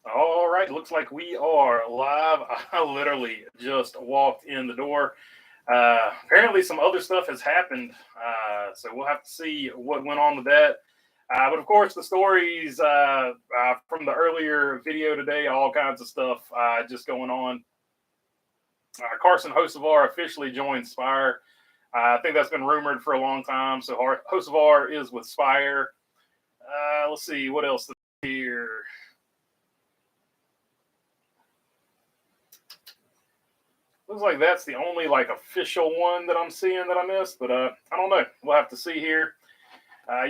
All right, looks like we are live. I literally just walked in the door. Apparently, some other stuff has happened, so we'll have to see what went on with that. But of course, the stories from the earlier video today, all kinds of stuff just going on. Carson Hocevar officially joined Spire. I think that's been rumored for a long time. So Hocevar is with Spire. Let's see what else here. Looks like that's the only like official one that I'm seeing that I missed, but I don't know. We'll have to see here.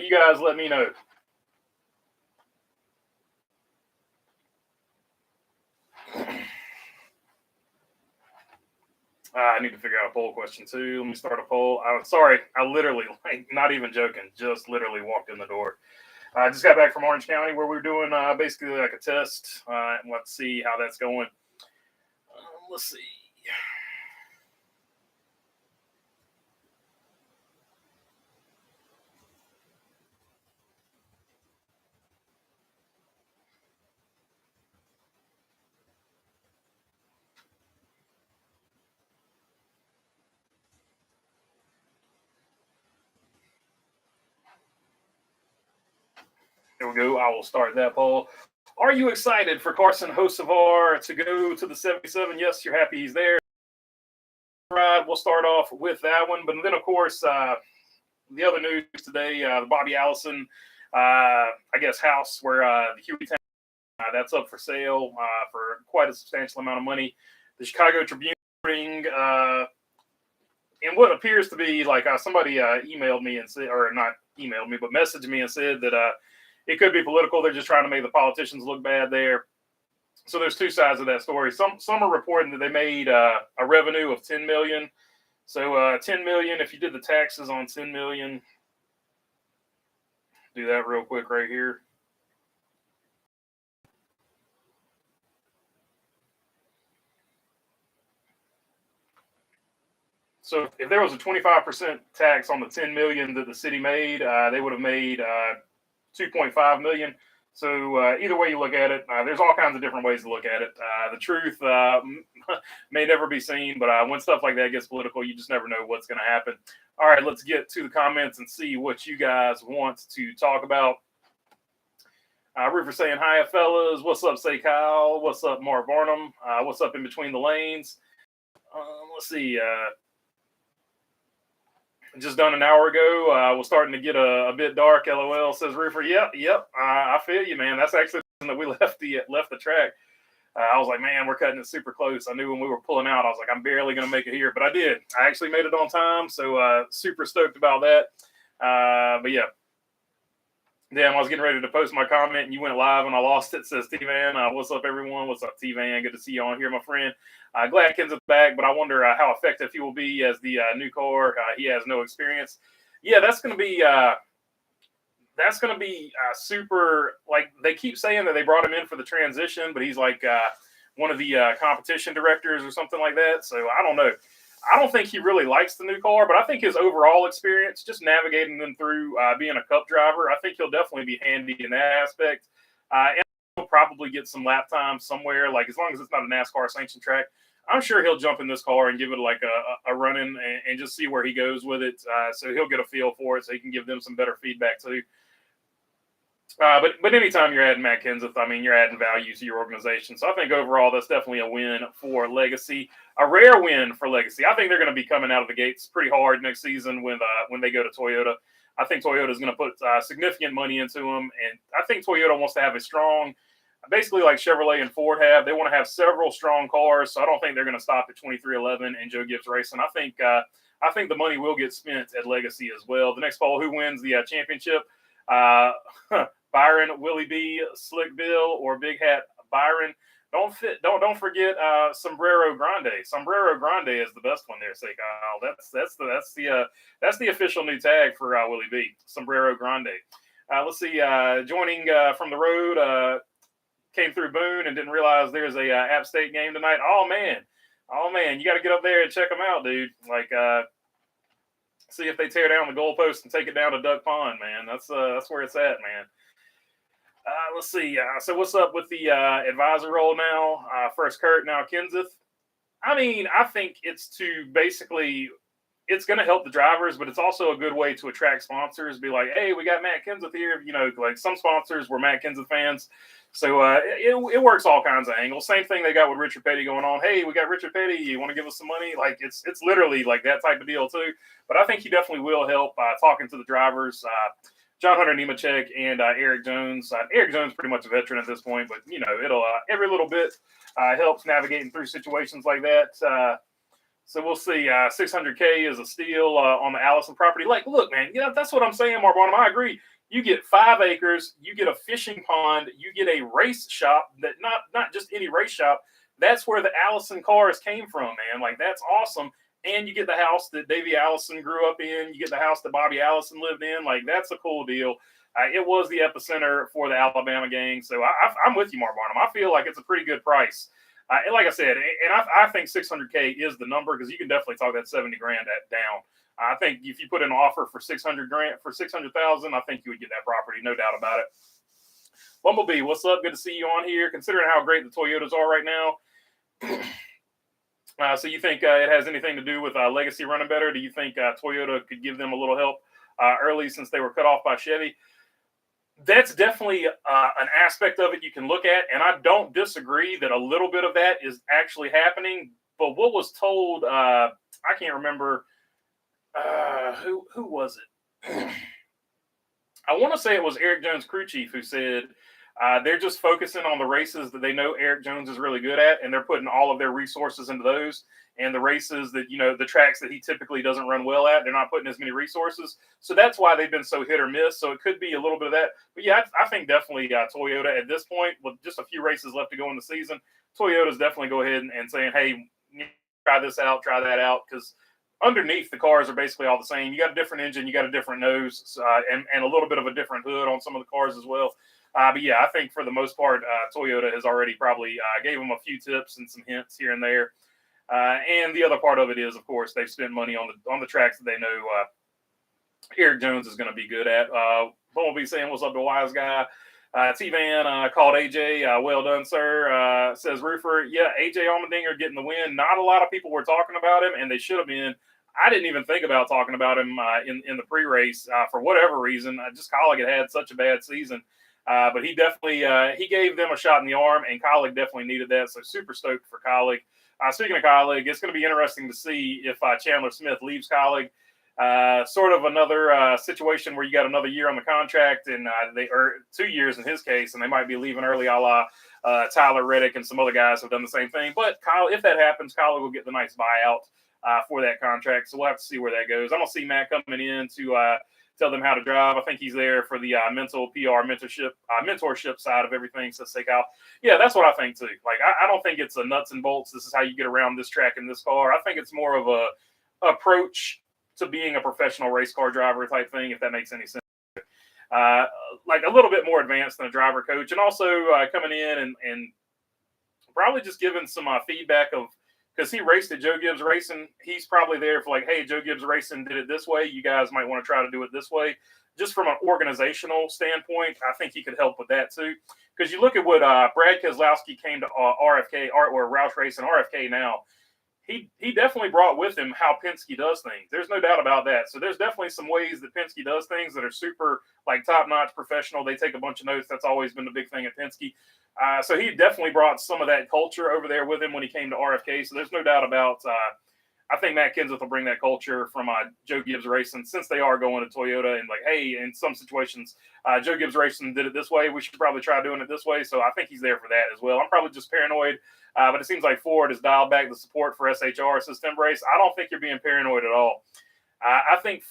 You guys let me know. I need to figure out a poll question too. Let me start a poll. I'm sorry, I literally, like, not even joking, just literally walked in the door. I just got back from Orange County where we were doing basically like a test. And let's see how that's going. Let's see. There we go. I will start that poll. Are you excited for Carson Hocevar to go to the 77? Yes, you're happy he's there. Right, we'll start off with that one. But then, of course, the other news today, the Bobby Allison, I guess, house where the Huey Town, that's up for sale for quite a substantial amount of money. The Chicago Tribune in what appears to be like somebody emailed me and said, or not emailed me, but messaged me and said that it could be political. They're just trying to make the politicians look bad there. So there's two sides of that story. Some are reporting that they made a revenue of 10 million. So 10 million, if you did the taxes on 10 million, do that real quick right here. So if there was a 25% tax on the 10 million that the city made, they would have made 2.5 million. So either way you look at it, there's all kinds of different ways to look at it. The truth may never be seen, but when stuff like that gets political, you just never know what's going to happen. All right, let's get to the comments and see what you guys want to talk about. Roofer saying, hi, fellas. What's up, say Kyle? What's up, Mark Barnum? What's up in between the lanes? Let's see. Just done an hour ago. Was starting to get a bit dark. LOL, says Roofer. Yep. I feel you, man. That's actually that we left the track. I was like, man, we're cutting it super close. I knew when we were pulling out, I was like, I'm barely going to make it here, but I did. I actually made it on time, so super stoked about that. But yeah. Damn, I was getting ready to post my comment and you went live and I lost it. Says T-Van. What's up, everyone? What's up, T-Van? Good to see you on here, my friend. Glad Kenseth's back, but I wonder how effective he will be as the new car. He has no experience. Yeah, that's going to be super. Like, they keep saying that they brought him in for the transition, but he's like one of the competition directors or something like that. So I don't know. I don't think he really likes the new car, but I think his overall experience, just navigating them through being a cup driver, I think he'll definitely be handy in that aspect. And he'll probably get some lap time somewhere, like as long as it's not a NASCAR sanctioned track. I'm sure he'll jump in this car and give it like a run in and just see where he goes with it. So he'll get a feel for it so he can give them some better feedback too. But anytime you're adding Matt Kenseth, I mean, you're adding value to your organization. So I think overall that's definitely a win for Legacy, a rare win for Legacy. I think they're going to be coming out of the gates pretty hard next season when they go to Toyota. I think Toyota is going to put significant money into them, and I think Toyota wants to have a strong, basically like Chevrolet and Ford have. They want to have several strong cars, so I don't think they're going to stop at 2311 and Joe Gibbs Racing. I think the money will get spent at Legacy as well. The next poll: who wins the championship? Byron, Willie B, Slick Bill, or Big Hat Byron. Don't forget Sombrero Grande. Sombrero Grande is the best one there, say Kyle. That's the official new tag for Willie B. Sombrero Grande. Let's see. Joining from the road, came through Boone and didn't realize there's a App State game tonight. Oh man, you got to get up there and check them out, dude. Like, see if they tear down the goalpost and take it down to Duck Pond, man. That's where it's at, man. Let's see. So what's up with the advisor role now? First Kurt, now Kenseth. I mean, I think it's to basically it's going to help the drivers, but it's also a good way to attract sponsors. Be like, hey, we got Matt Kenseth here. You know, like some sponsors were Matt Kenseth fans, so it works all kinds of angles. Same thing they got with Richard Petty going on. Hey, we got Richard Petty. You want to give us some money? Like it's literally like that type of deal too. But I think he definitely will help talking to the drivers. John Hunter Nemechek and Eric Jones. Eric Jones pretty much a veteran at this point, but you know it'll every little bit helps navigating through situations like that. So we'll see. 600K is a steal on the Allison property. Like, look, man, you know that's what I'm saying, Mark Barnum. I agree. You get 5 acres, you get a fishing pond, you get a race shop that not just any race shop. That's where the Allison cars came from, man. Like that's awesome. And you get the house that Davey Allison grew up in. You get the house that Bobby Allison lived in. Like that's a cool deal. It was the epicenter for the Alabama gang. So I'm with you, Mark Barnum. I feel like it's a pretty good price. And like I said, and I think 600K is the number because you can definitely talk that 70 grand down. I think if you put an offer for 600 grand for 600,000, I think you would get that property, no doubt about it. Bumblebee, what's up? Good to see you on here. Considering how great the Toyotas are right now, so you think it has anything to do with Legacy running better? Do you think Toyota could give them a little help early since they were cut off by Chevy? That's definitely an aspect of it you can look at, and I don't disagree that a little bit of that is actually happening. But what was told, I can't remember who was it. I want to say it was Eric Jones, crew chief, who said they're just focusing on the races that they know Eric Jones is really good at, and they're putting all of their resources into those. And the races that, you know, the tracks that he typically doesn't run well at, they're not putting as many resources. So that's why they've been so hit or miss. So it could be a little bit of that. But yeah, I think definitely Toyota at this point, with just a few races left to go in the season, Toyota's definitely go ahead and saying, hey, try this out, try that out. Because underneath the cars are basically all the same. You got a different engine, you got a different nose, and a little bit of a different hood on some of the cars as well. But yeah, I think for the most part, Toyota has already probably gave them a few tips and some hints here and there. And the other part of it is, of course, they've spent money on the tracks that they know Eric Jones is going to be good at. Bumblebee saying, what's up to Wise Guy? T-Van called AJ. Well done, sir. Says Roofer. Yeah, AJ Allmendinger getting the win. Not a lot of people were talking about him, and they should have been. I didn't even think about talking about him in the pre-race for whatever reason. Just Colleague had such a bad season. But he definitely he gave them a shot in the arm, and Colleague definitely needed that. So super stoked for Colleague. Speaking of Colleague, it's going to be interesting to see if Chandler Smith leaves Colleague. Sort of another situation where you got another year on the contract, and they are 2 years in his case, and they might be leaving early, a la Tyler Reddick and some other guys have done the same thing. But Kyle, if that happens, Colleague will get the nice buyout for that contract. So we'll have to see where that goes. I don't see Matt coming in to tell them how to drive. I think he's there for the mental PR mentorship side of everything. So say, Kyle, yeah, that's what I think too. Like, I don't think it's a nuts and bolts. This is how you get around this track in this car. I think it's more of a approach to being a professional race car driver type thing, if that makes any sense. Like a little bit more advanced than a driver coach, and also coming in and probably just giving some feedback of, because he raced at Joe Gibbs Racing. He's probably there for like, hey, Joe Gibbs Racing did it this way. You guys might want to try to do it this way. Just from an organizational standpoint, I think he could help with that too. Because you look at what Brad Keselowski came to RFK or Roush Racing RFK now. He definitely brought with him how Penske does things. There's no doubt about that. So there's definitely some ways that Penske does things that are super like top-notch professional. They take a bunch of notes. That's always been the big thing at Penske. So he definitely brought some of that culture over there with him when he came to RFK. So there's no doubt about I think Matt Kenseth will bring that culture from Joe Gibbs Racing, since they are going to Toyota and like, hey, in some situations, Joe Gibbs Racing did it this way. We should probably try doing it this way. So I think he's there for that as well. I'm probably just paranoid, but it seems like Ford has dialed back the support for SHR, System Brace. I don't think you're being paranoid at all. I think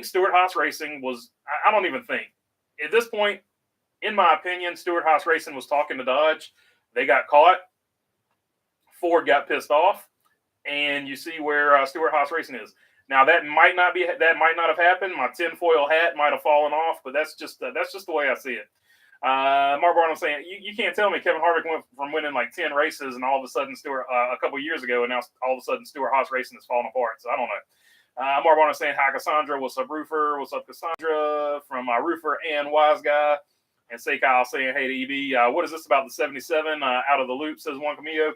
Stewart-Haas Racing was, I don't even think. At this point, in my opinion, Stewart-Haas Racing was talking to Dodge. They got caught. Ford got pissed off. And you see where Stewart-Haas Racing is now. That might not have happened. My tinfoil hat might have fallen off, but that's just the way I see it. Mark Barnum saying you can't tell me Kevin Harvick went from winning like 10 races and all of a sudden a couple of years ago, and now all of a sudden Stewart-Haas Racing is falling apart. So I don't know. Mark Barnum saying hi, Cassandra. What's up, Roofer? What's up, Cassandra? From Roofer and Wise Guy. And Say Kyle saying, hey to EB, what is this about the 77 out of the loop, says Juan Camillo.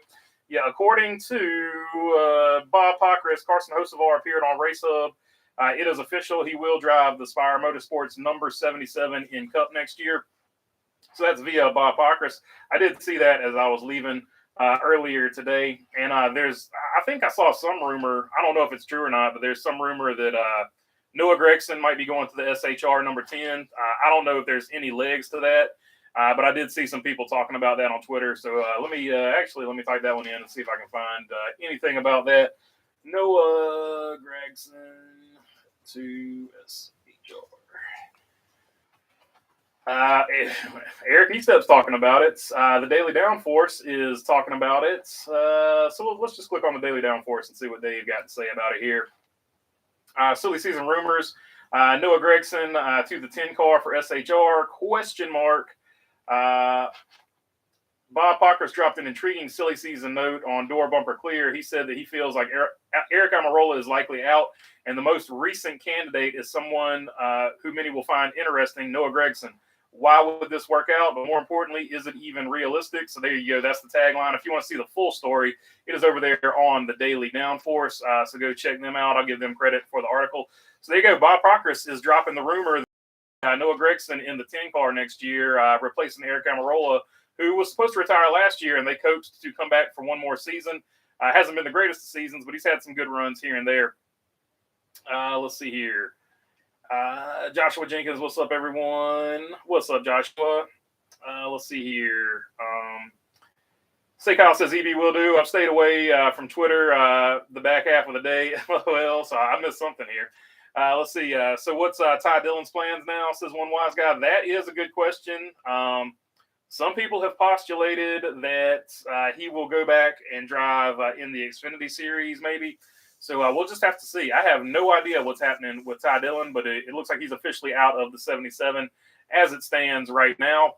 Yeah, according to Bob Pockris, Carson Hocevar appeared on Race Hub. It is official. He will drive the Spire Motorsports number 77 in Cup next year. So that's via Bob Pockris. I did see that as I was leaving earlier today. And I think I saw some rumor. I don't know if it's true or not, but there's some rumor that Noah Gregson might be going to the SHR number 10. I don't know if there's any legs to that, but I did see some people talking about that on Twitter. So let me type that one in and see if I can find anything about that. Noah Gregson to SHR. Eric Eastep's talking about it. The Daily Downforce is talking about it. So let's just click on the Daily Downforce and see what they've got to say about it here. Silly season rumors. Noah Gregson to the 10 car for SHR, question mark. Bob Pockris dropped an intriguing silly season note on Door Bumper Clear. He said that he feels like Eric Almirola is likely out, and the most recent candidate is someone who many will find interesting, Noah Gregson. Why would this work out? But more importantly, is it even realistic? So there you go. That's the tagline. If you want to see the full story, it is over there on the Daily Downforce. So go check them out. I'll give them credit for the article. So there you go. Bob Pockris is dropping the rumor that Noah Gregson in the 10 car next year, replacing Eric Almirola, who was supposed to retire last year, and they coached to come back for one more season. Hasn't been the greatest of seasons, but he's had some good runs here and there. Let's see here. Joshua Jenkins, what's up, everyone? What's up, Joshua? Let's see here. Say Kyle says EB will do. I've stayed away from Twitter the back half of the day. Well, so I missed something here. Let's see. So what's Ty Dillon's plans now, says one wise guy. That is a good question. Some people have postulated that he will go back and drive in the Xfinity Series, maybe. So we'll just have to see. I have no idea what's happening with Ty Dillon, but it looks like he's officially out of the 77 as it stands right now.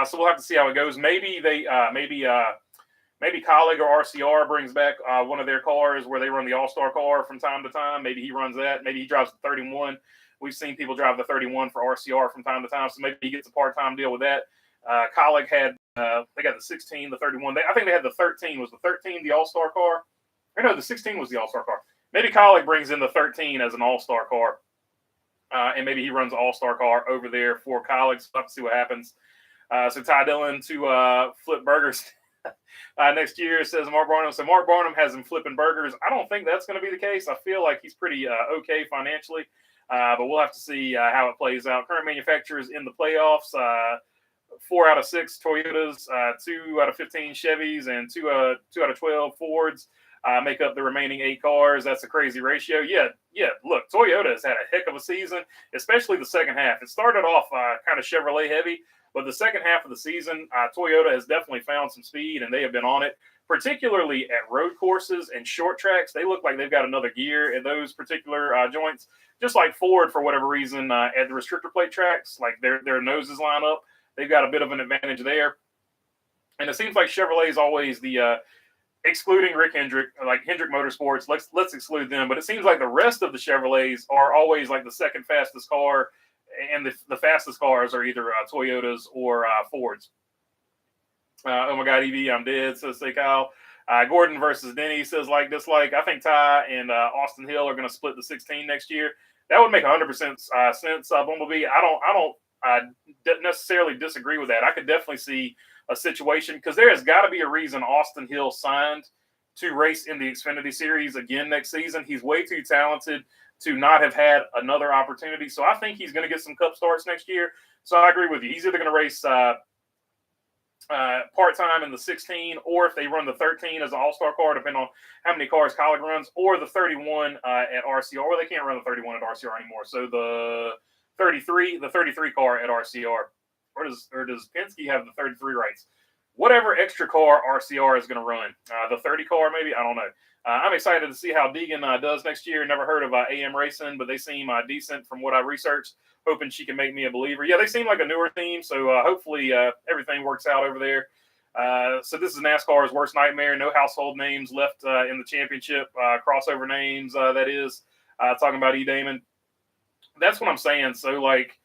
So we'll have to see how it goes. Maybe Colleague or RCR brings back one of their cars where they run the All-Star car from time to time. Maybe he runs that. Maybe he drives the 31. We've seen people drive the 31 for RCR from time to time, so maybe he gets a part-time deal with that. Colleague had they got the 16, the 31. I think they had the 13. Was the 13 the All-Star car? Or no, the 16 was the All-Star car. Maybe Colleague brings in the 13 as an All-Star car, and maybe he runs the All-Star car over there for Colleague. So we'll have to see what happens. So Ty Dillon to flip burgers next year, says Mark Barnum. So Mark Barnum has him flipping burgers. I don't think that's going to be the case. I feel like he's pretty okay financially, but we'll have to see how it plays out. Current manufacturers in the playoffs, 4 out of 6 Toyotas, 2 out of 15 Chevys, and 2 out of 12 Fords make up the remaining 8 cars. That's a crazy ratio. Yeah. Look, Toyota has had a heck of a season, especially the second half. It started off kind of Chevrolet heavy, but the second half of the season, Toyota has definitely found some speed, and they have been on it, particularly at road courses and short tracks. They look like they've got another gear at those particular joints, just like Ford, for whatever reason, at the restrictor plate tracks, like their noses line up. They've got a bit of an advantage there. And it seems like Chevrolet is always the excluding Rick Hendrick, like Hendrick Motorsports, let's exclude them. But it seems like the rest of the Chevrolets are always like the second fastest car, and the fastest cars are either Toyotas or Fords. Oh my God, EV, I'm dead, says Say Kyle. Gordon versus Denny says like dislike. I think Ty and Austin Hill are going to split the 16 next year. That would make 100% sense. Bumblebee, I don't necessarily disagree with that. I could definitely see a situation, because there has got to be a reason Austin Hill signed to race in the Xfinity Series again next season. He's way too talented to not have had another opportunity. So I think he's going to get some cup starts next year. So I agree with you. He's either going to race part-time in the 16, or if they run the 13 as an all-star car, depending on how many cars Colleague runs, or the 31 at RCR. Well, they can't run the 31 at RCR anymore. So the 33 car at RCR. Or does Penske have the 33 rights? Whatever extra car RCR is going to run. The 30 car, maybe? I don't know. I'm excited to see how Deegan does next year. Never heard of AM Racing, but they seem decent from what I researched. Hoping she can make me a believer. Yeah, they seem like a newer team, so hopefully everything works out over there. So this is NASCAR's worst nightmare. No household names left in the championship. Crossover names, that is. Talking about E. Damon. That's what I'm saying. So, like,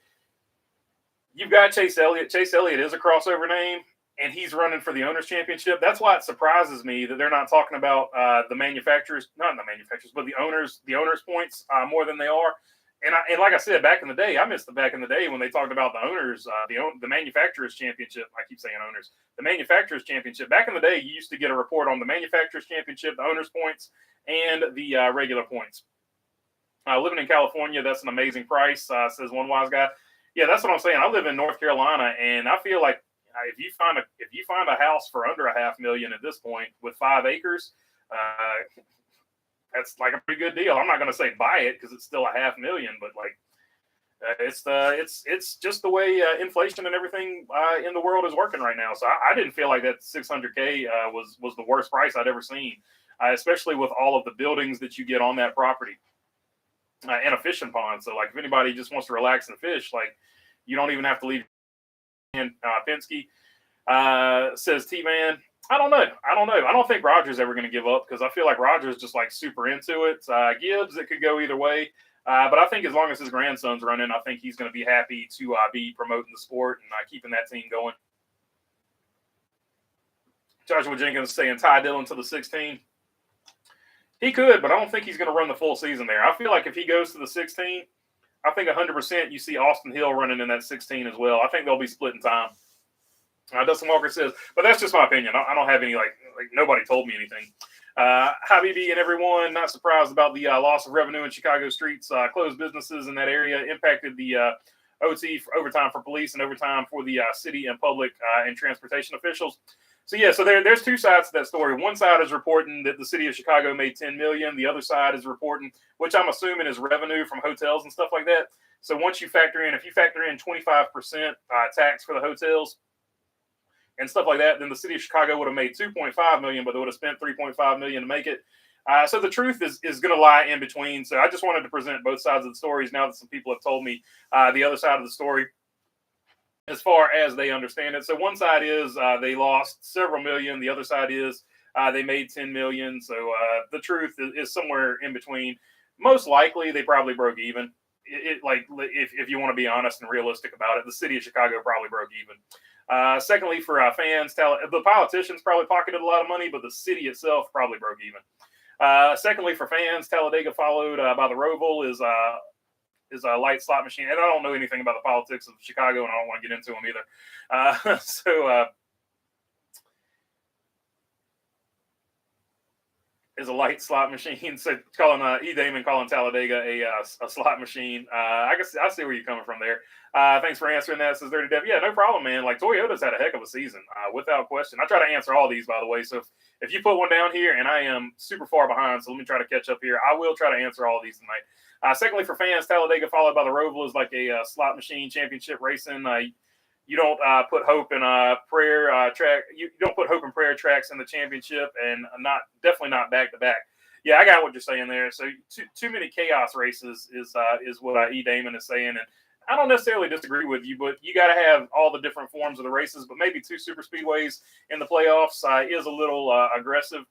you've got Chase Elliott. Chase Elliott is a crossover name, and he's running for the Owners' Championship. That's why it surprises me that they're not talking about the manufacturers, not the manufacturers, but the owners points more than they are. And like I said, back in the day, I missed the back in the day when they talked about the owners, the manufacturers championship. I keep saying owners, the manufacturers championship. Back in the day, you used to get a report on the manufacturers championship, the owners points, and the regular points. Living in California, that's an amazing price, says one wise guy. Yeah, that's what I'm saying. I live in North Carolina, and I feel like if you find a house for under $500,000 at this point with 5 acres, that's like a pretty good deal. I'm not going to say buy it because it's still $500,000, but like it's just the way inflation and everything in the world is working right now. So I didn't feel like that $600K was the worst price I'd ever seen, especially with all of the buildings that you get on that property and a fishing pond. So like if anybody just wants to relax and fish, like you don't even have to leave. And Penske says T-Man. I don't know. I don't think Roger's ever going to give up because I feel like Roger's just like super into it. Gibbs, it could go either way. But I think as long as his grandson's running, I think he's going to be happy to be promoting the sport and keeping that team going. Joshua Jenkins saying Ty Dillon to the 16. He could, but I don't think he's going to run the full season there. I feel like if he goes to the 16, I think 100% you see Austin Hill running in that 16 as well. I think they'll be splitting time. Dustin Walker says, but that's just my opinion. I don't have any, like nobody told me anything. Habibi and everyone, not surprised about the loss of revenue in Chicago streets. Closed businesses in that area impacted the OT for overtime for police and overtime for the city and public and transportation officials. So, yeah, so there's two sides to that story. One side is reporting that the city of Chicago made $10 million. The other side is reporting, which I'm assuming is revenue from hotels and stuff like that. So once you factor in, if you factor in 25% tax for the hotels, and stuff like that, then the city of Chicago would have made $2.5 million, but they would have spent $3.5 million to make it. So the truth is going to lie in between. So I just wanted to present both sides of the stories now that some people have told me the other side of the story as far as they understand it. So one side is they lost several million. The other side is they made $10 million. So the truth is somewhere in between. Most likely, they probably broke even. If you want to be honest and realistic about it, the city of Chicago probably broke even. Secondly, for fans, the politicians probably pocketed a lot of money, but the city itself probably broke even. Secondly, for fans, Talladega followed by the Roval is a light slot machine. And I don't know anything about the politics of Chicago, and I don't want to get into them either. Is a light slot machine. So calling Damon calling Talladega a slot machine. I guess I see where you're coming from there. Thanks for answering that. Says Dirty Dev. Yeah, no problem, man. Like Toyota's had a heck of a season, without question. I try to answer all these, by the way. So if you put one down here, and I am super far behind, so let me try to catch up here. I will try to answer all of these tonight. Secondly, for fans, Talladega followed by the Roval is like a slot machine championship racing. You don't put hope in prayer track. You don't put hope in prayer tracks in the championship, and definitely not back to back. Yeah, I got what you're saying there. So too many chaos races is what E. Damon is saying, and I don't necessarily disagree with you, but you got to have all the different forms of the races. But maybe 2 super speedways in the playoffs is a little aggressive.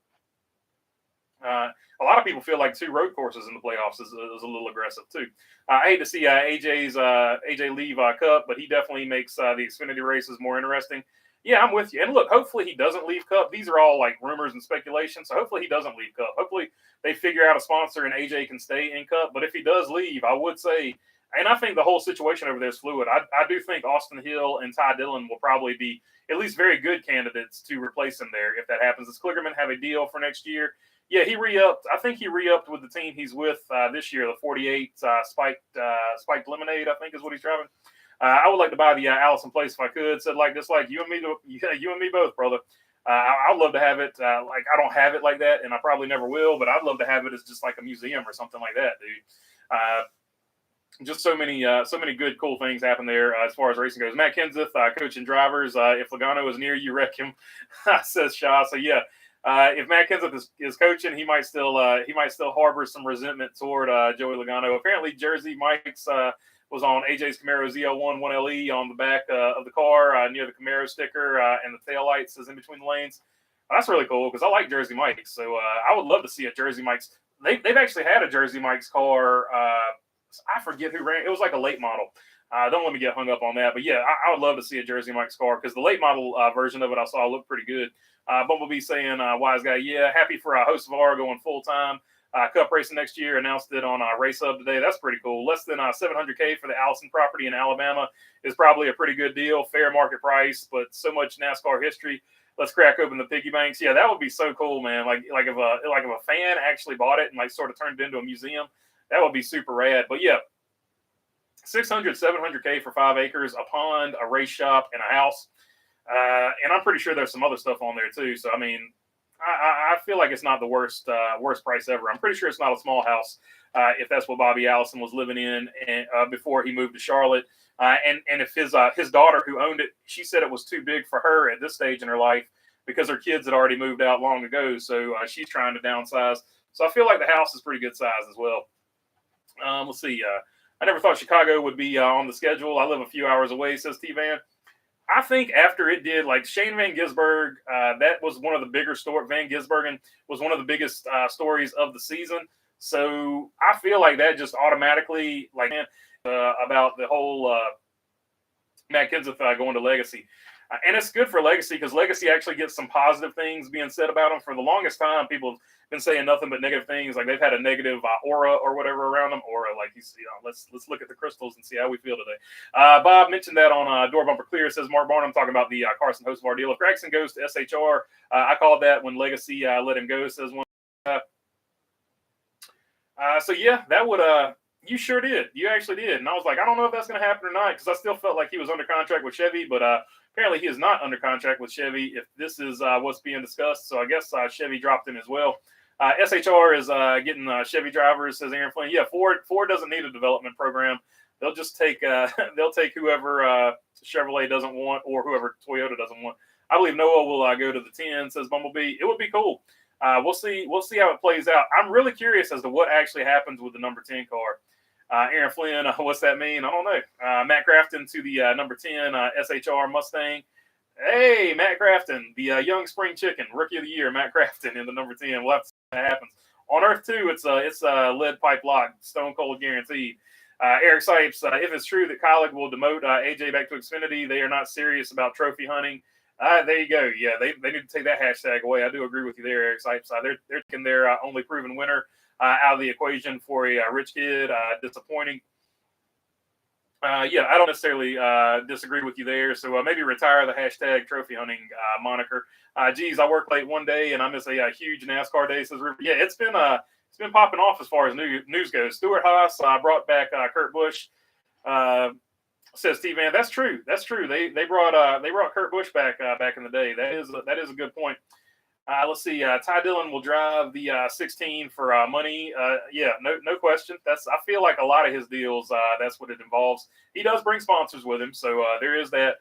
A lot of people feel like 2 road courses in the playoffs is a little aggressive too. I hate to see AJ leave Cup, but he definitely makes the Xfinity races more interesting. Yeah, I'm with you. And look, hopefully he doesn't leave Cup. These are all like rumors and speculation. So hopefully he doesn't leave Cup. Hopefully they figure out a sponsor and AJ can stay in Cup. But if he does leave, I would say, and I think the whole situation over there is fluid. I do think Austin Hill and Ty Dillon will probably be at least very good candidates to replace him there if that happens. Does Kligerman have a deal for next year? Yeah, he re-upped. I think he re-upped with the team he's with this year, the 48 Spiked Lemonade, I think is what he's driving. I would like to buy the Allison Place if I could. Said like this, like you and me both, brother. I'd love to have it. Like I don't have it like that, and I probably never will. But I'd love to have it as just like a museum or something like that, dude. Just so many good, cool things happen there as far as racing goes. Matt Kenseth, coaching drivers. If Logano is near you, wreck him, says Shaw. So yeah. If Matt Kenseth is coaching, he might still harbor some resentment toward Joey Logano. Apparently, Jersey Mike's was on AJ's Camaro ZL1 1LE on the back of the car near the Camaro sticker, and the taillights is in between the lanes. That's really cool because I like Jersey Mike's. So I would love to see a Jersey Mike's. They've actually had a Jersey Mike's car. I forget who ran. It was like a late model. Don't let me get hung up on that. But yeah, I would love to see a Jersey Mike's car because the late model version of it I saw looked pretty good. Bumblebee saying, wise guy, yeah, happy for Host of R going full time. Cup racing next year, announced it on Race Hub today. That's pretty cool. Less than $700K for the Allison property in Alabama is probably a pretty good deal, fair market price, but so much NASCAR history. Let's crack open the piggy banks. Yeah, that would be so cool, man. Like if a fan actually bought it and like sort of turned it into a museum, that would be super rad. But yeah, 600, 700K for 5 acres, a pond, a race shop, and a house. And I'm pretty sure there's some other stuff on there too. So I mean, I feel like it's not the worst price ever. I'm pretty sure it's not a small house if that's what Bobby Allison was living in before he moved to Charlotte. And if his daughter who owned it, she said it was too big for her at this stage in her life because her kids had already moved out long ago. So she's trying to downsize. So I feel like the house is pretty good size as well. Let's see. I never thought Chicago would be on the schedule. I live a few hours away, says T-Van. I think after it did, like Shane Van Gisbergen, that was one of the bigger stories. Van Gisbergen was one of the biggest stories of the season. So I feel like that just automatically, like, about the whole Matt Kenseth going to Legacy. And it's good for Legacy because Legacy actually gets some positive things being said about them. For the longest time, people have been saying nothing but negative things. Like they've had a negative aura or whatever around them. Aura, like he's, let's look at the crystals and see how we feel today. Bob mentioned that on Door Bumper Clear. Says Mark Barnum talking about the Carson Hocevar deal. If Gregson goes to SHR, I called that when Legacy let him go. Says one. So yeah, that would you sure did. You actually did. And I was like, I don't know if that's going to happen or not because I still felt like he was under contract with Chevy, but apparently he is not under contract with Chevy if this is what's being discussed. So I guess Chevy dropped him as well. SHR is getting Chevy drivers, says Aaron Flynn. Yeah, Ford doesn't need a development program. They'll just take they'll take whoever Chevrolet doesn't want or whoever Toyota doesn't want. I believe Noah will go to the 10, says Bumblebee. It would be cool. We'll see how it plays out. I'm really curious as to what actually happens with the number 10 car. Aaron Flynn, what's that mean? I don't know. Matt Crafton to the number 10 SHR Mustang. Hey, Matt Crafton, the young spring chicken, rookie of the year, Matt Crafton in the number 10. We'll have to see what happens. On Earth 2, it's lead pipe lock, stone cold guaranteed. Eric Sipes, if it's true that Colleague will demote AJ back to Xfinity, they are not serious about trophy hunting. There you go. Yeah, they need to take that hashtag away. I do agree with you there, Eric Sipes. They're taking their only proven winner out of the equation for a rich kid. Disappointing. Yeah, I don't necessarily disagree with you there. So maybe retire the hashtag trophy hunting moniker. Geez, I work late one day and I miss a huge NASCAR day. Says River. Yeah, it's been popping off as far as news goes. Stuart Haas brought back Kurt Busch. Says Steve Van. That's true. They brought Kurt Busch back in the day. That is a good point. Let's see. Ty Dillon will drive the 16 for money. Yeah, no question. I feel like a lot of his deals. That's what it involves. He does bring sponsors with him, so there is that.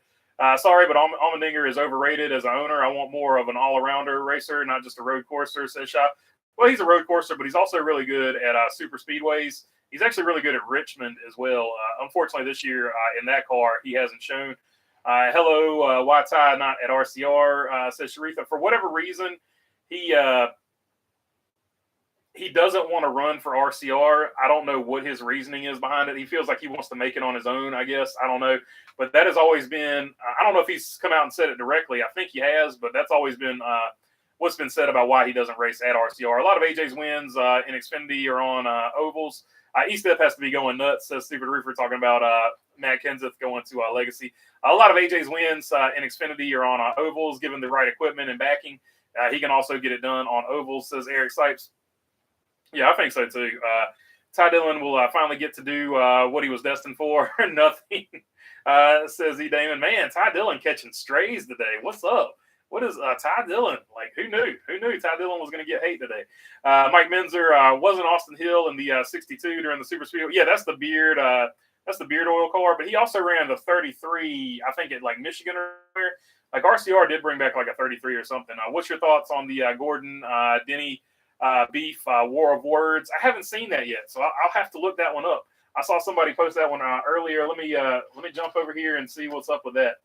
Sorry, but Allmendinger is overrated as an owner. I want more of an all-arounder racer, not just a road courser. Says Shop. Well, he's a road courser, but he's also really good at super speedways. He's actually really good at Richmond as well. Unfortunately, this year in that car, he hasn't shown. Hello, why Ty not at RCR? Says Sharitha. For whatever reason, he doesn't want to run for RCR. I don't know what his reasoning is behind it. He feels like he wants to make it on his own, I guess. I don't know. But that has always been I don't know if he's come out and said it directly. I think he has, but that's always been what's been said about why he doesn't race at RCR. A lot of AJ's wins in Xfinity are on ovals. EastF has to be going nuts, says Stupid Roofer, talking about Matt Kenseth going to Legacy. A lot of AJ's wins in Xfinity are on ovals, given the right equipment and backing. He can also get it done on ovals, says Eric Sipes. Yeah, I think so too. Ty Dillon will finally get to do what he was destined for. Nothing, says E. Damon. Man, Ty Dillon catching strays today. What's up? What is Ty Dillon? Like, who knew? Who knew Ty Dillon was going to get hate today? Mike Menzer wasn't Austin Hill in the 62 during the Super Speedway. Yeah, that's the beard. That's the beard oil car. But he also ran the 33, I think, at like Michigan or where. Like RCR did bring back like a 33 or something. What's your thoughts on the Gordon Denny beef War of Words? I haven't seen that yet, so I'll have to look that one up. I saw somebody post that one earlier. Let me jump over here and see what's up with that.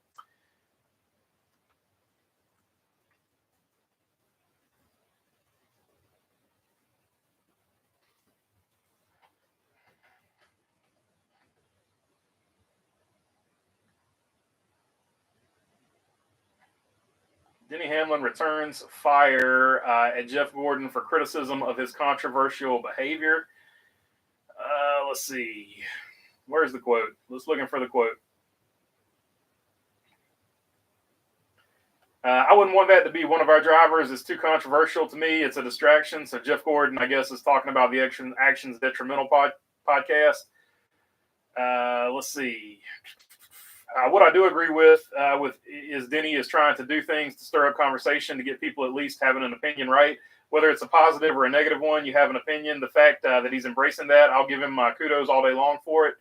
Denny Hamlin returns fire at Jeff Gordon for criticism of his controversial behavior. Let's see. Where's the quote? Let's looking for the quote. I wouldn't want that to be one of our drivers. It's too controversial to me. It's a distraction. So Jeff Gordon, I guess, is talking about the Actions Detrimental podcast. Let's see. What I do agree with is Denny is trying to do things to stir up conversation to get people at least having an opinion right. Whether it's a positive or a negative one, you have an opinion. The fact that he's embracing that, I'll give him kudos all day long for it.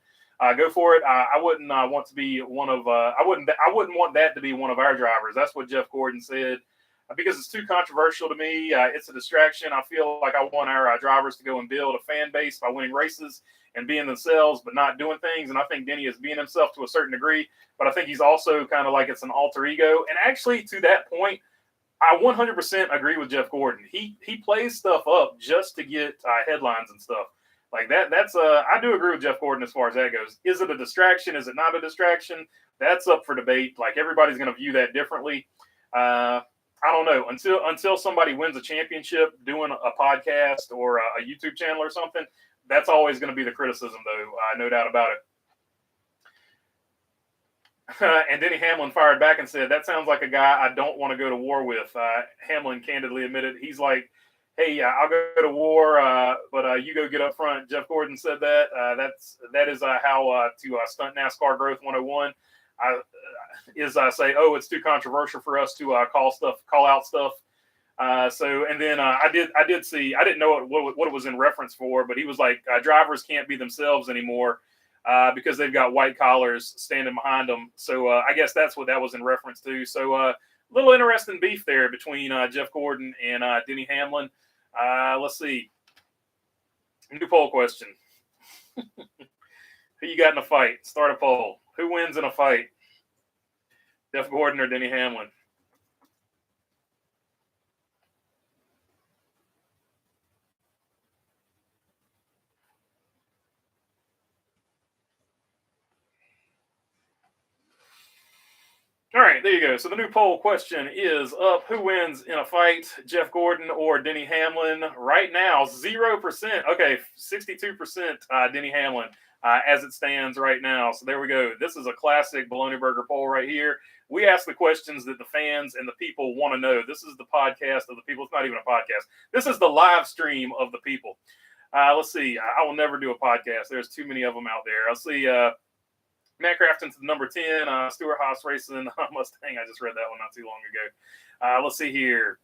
Go for it. I wouldn't want to be one of. I wouldn't want that to be one of our drivers. That's what Jeff Gordon said. Because it's too controversial to me. It's a distraction. I feel like I want our drivers to go and build a fan base by winning races and being themselves, but not doing things. And I think Denny is being himself to a certain degree. But I think he's also kind of like it's an alter ego. And actually, to that point, I 100% agree with Jeff Gordon. He plays stuff up just to get headlines and stuff. Like that. I do agree with Jeff Gordon as far as that goes. Is it a distraction? Is it not a distraction? That's up for debate. Like everybody's going to view that differently. I don't know until somebody wins a championship doing a podcast or a YouTube channel or something. That's always going to be the criticism, though. No doubt about it. And Denny Hamlin fired back and said, "That sounds like a guy I don't want to go to war with." Hamlin candidly admitted he's like, "Hey, I'll go to war, but you go get up front." Jeff Gordon said that. That is how to stunt NASCAR growth 101. I say, oh, it's too controversial for us to call out stuff. And then I did see, I didn't know what it was in reference for, but he was like, drivers can't be themselves anymore because they've got white collars standing behind them. So I guess that's what that was in reference to. So little interesting beef there between Jeff Gordon and Denny Hamlin. Let's see. New poll question. Who you got in a fight? Start a poll. Who wins in a fight? Jeff Gordon or Denny Hamlin? All right, there you go. So the new poll question is up. Who wins in a fight, Jeff Gordon or Denny Hamlin? Right now, 0%. Okay, 62% Denny Hamlin as it stands right now. So there we go. This is a classic Baloney Burger poll right here. We ask the questions that the fans and the people want to know. This is the podcast of the people. It's not even a podcast. This is the live stream of the people. Let's see. I will never do a podcast. There's too many of them out there. I'll see. Matt Crafton's number 10, Stuart Haas Racing Mustang. I just read that one not too long ago. Let's see here.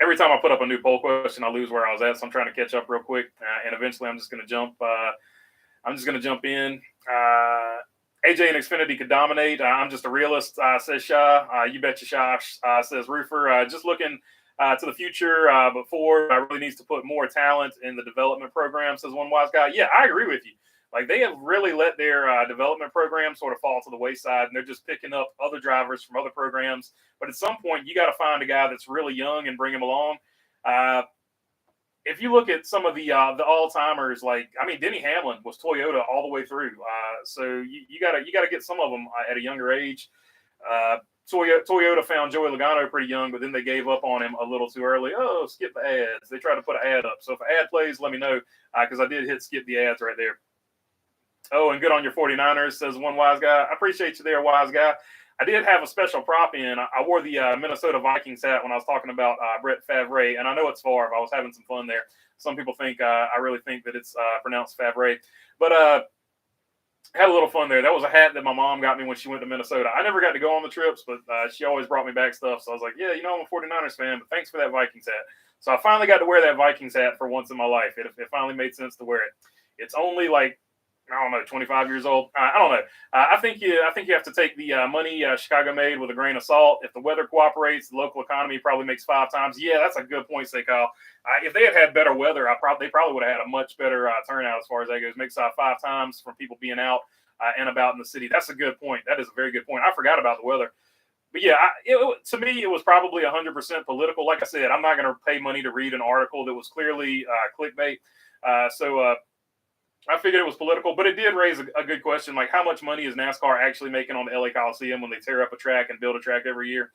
Every time I put up a new poll question, I lose where I was at, so I'm trying to catch up real quick. And eventually, I'm just going to jump. In. AJ and Xfinity could dominate. I'm just a realist, says Shah. You betcha, Shah, says Roofer. Just looking to the future, but Ford really needs to put more talent in the development program, says one wise guy. Yeah, I agree with you. Like they have really let their development program sort of fall to the wayside, and they're just picking up other drivers from other programs. But at some point, you got to find a guy that's really young and bring him along. If you look at some of the all-timers, Denny Hamlin was Toyota all the way through. So you gotta get some of them at a younger age. Toyota found Joey Logano pretty young, but then they gave up on him a little too early. Oh, skip the ads. They tried to put an ad up. So if an ad plays, let me know because I did hit skip the ads right there. Oh, and good on your 49ers, says one wise guy. I appreciate you there, wise guy. I did have a special prop in. I wore the Minnesota Vikings hat when I was talking about Brett Favre, and I know it's Favre. I was having some fun there. Some people think I really think that it's pronounced Favre. But had a little fun there. That was a hat that my mom got me when she went to Minnesota. I never got to go on the trips, but she always brought me back stuff. So I was like, yeah, I'm a 49ers fan, but thanks for that Vikings hat. So I finally got to wear that Vikings hat for once in my life. It finally made sense to wear it. It's only like, I don't know, 25 years old. I don't know. I think you have to take the money Chicago made with a grain of salt. If the weather cooperates, the local economy probably makes 5 times. Yeah, that's a good point, say Kyle. If they had better weather, they probably would have had a much better turnout as far as that goes. Makes 5 times from people being out and about in the city. That's a good point. That is a very good point. I forgot about the weather. But yeah, to me, it was probably 100% political. Like I said, I'm not going to pay money to read an article that was clearly clickbait. So I figured it was political, but it did raise a good question. Like, how much money is NASCAR actually making on the LA Coliseum when they tear up a track and build a track every year?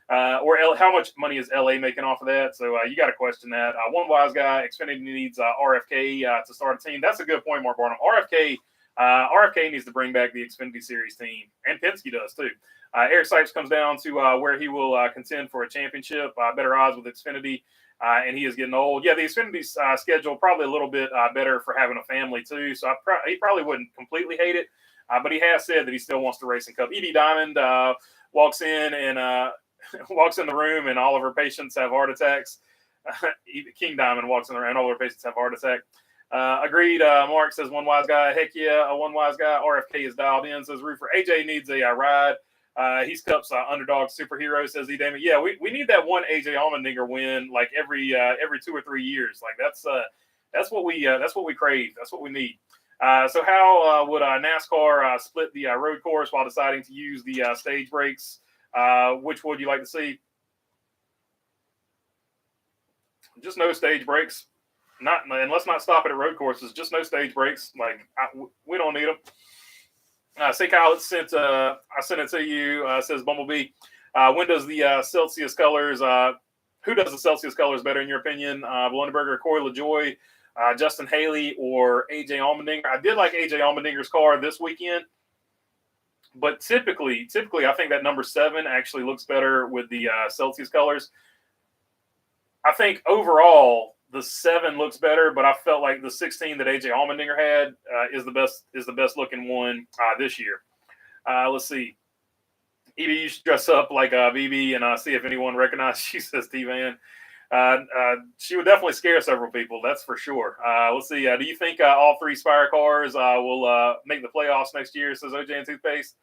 How much money is LA making off of that? So you got to question that. One wise guy, Xfinity needs RFK to start a team. That's a good point, Mark Barnum. RFK needs to bring back the Xfinity Series team, and Penske does too. Eric Sipes comes down to where he will contend for a championship. Better odds with Xfinity, and he is getting old. Yeah, the Xfinity schedule probably a little bit better for having a family too. So he probably wouldn't completely hate it, but he has said that he still wants to race in Cup. Edie Diamond walks in and walks in the room, and all of her patients have heart attacks. King Diamond walks in the room, and all of her patients have heart attack. Agreed. Mark says one wise guy. Heck yeah, one wise guy. RFK is dialed in. Says Roofer. AJ needs a ride. He's Cup's underdog superhero. Says E. Damon. Yeah, we need that one AJ Allmendinger win like every 2 or 3 years. Like that's what we crave. That's what we need. So how would NASCAR split the road course while deciding to use the stage breaks? Which would you like to see? Just no stage breaks. And let's not stop it at road courses. Just no stage breaks. Like we don't need them. Say Kyle, I sent it to you. Says Bumblebee. When does the Celsius colors? Who does the Celsius colors better in your opinion? Blunderberger, Corey LaJoy, Justin Haley, or AJ Allmendinger? I did like AJ Allmendinger's car this weekend, but typically, I think that number 7 actually looks better with the Celsius colors. I think overall the 7 looks better, but I felt like the 16 that AJ Allmendinger had is the best looking one this year. Let's see. Evie, you should dress up like BB and see if anyone recognizes. She says T-Van. She would definitely scare several people, that's for sure. Let's see. Do you think all 3 Spire cars will make the playoffs next year? Says OJ and Toothpaste.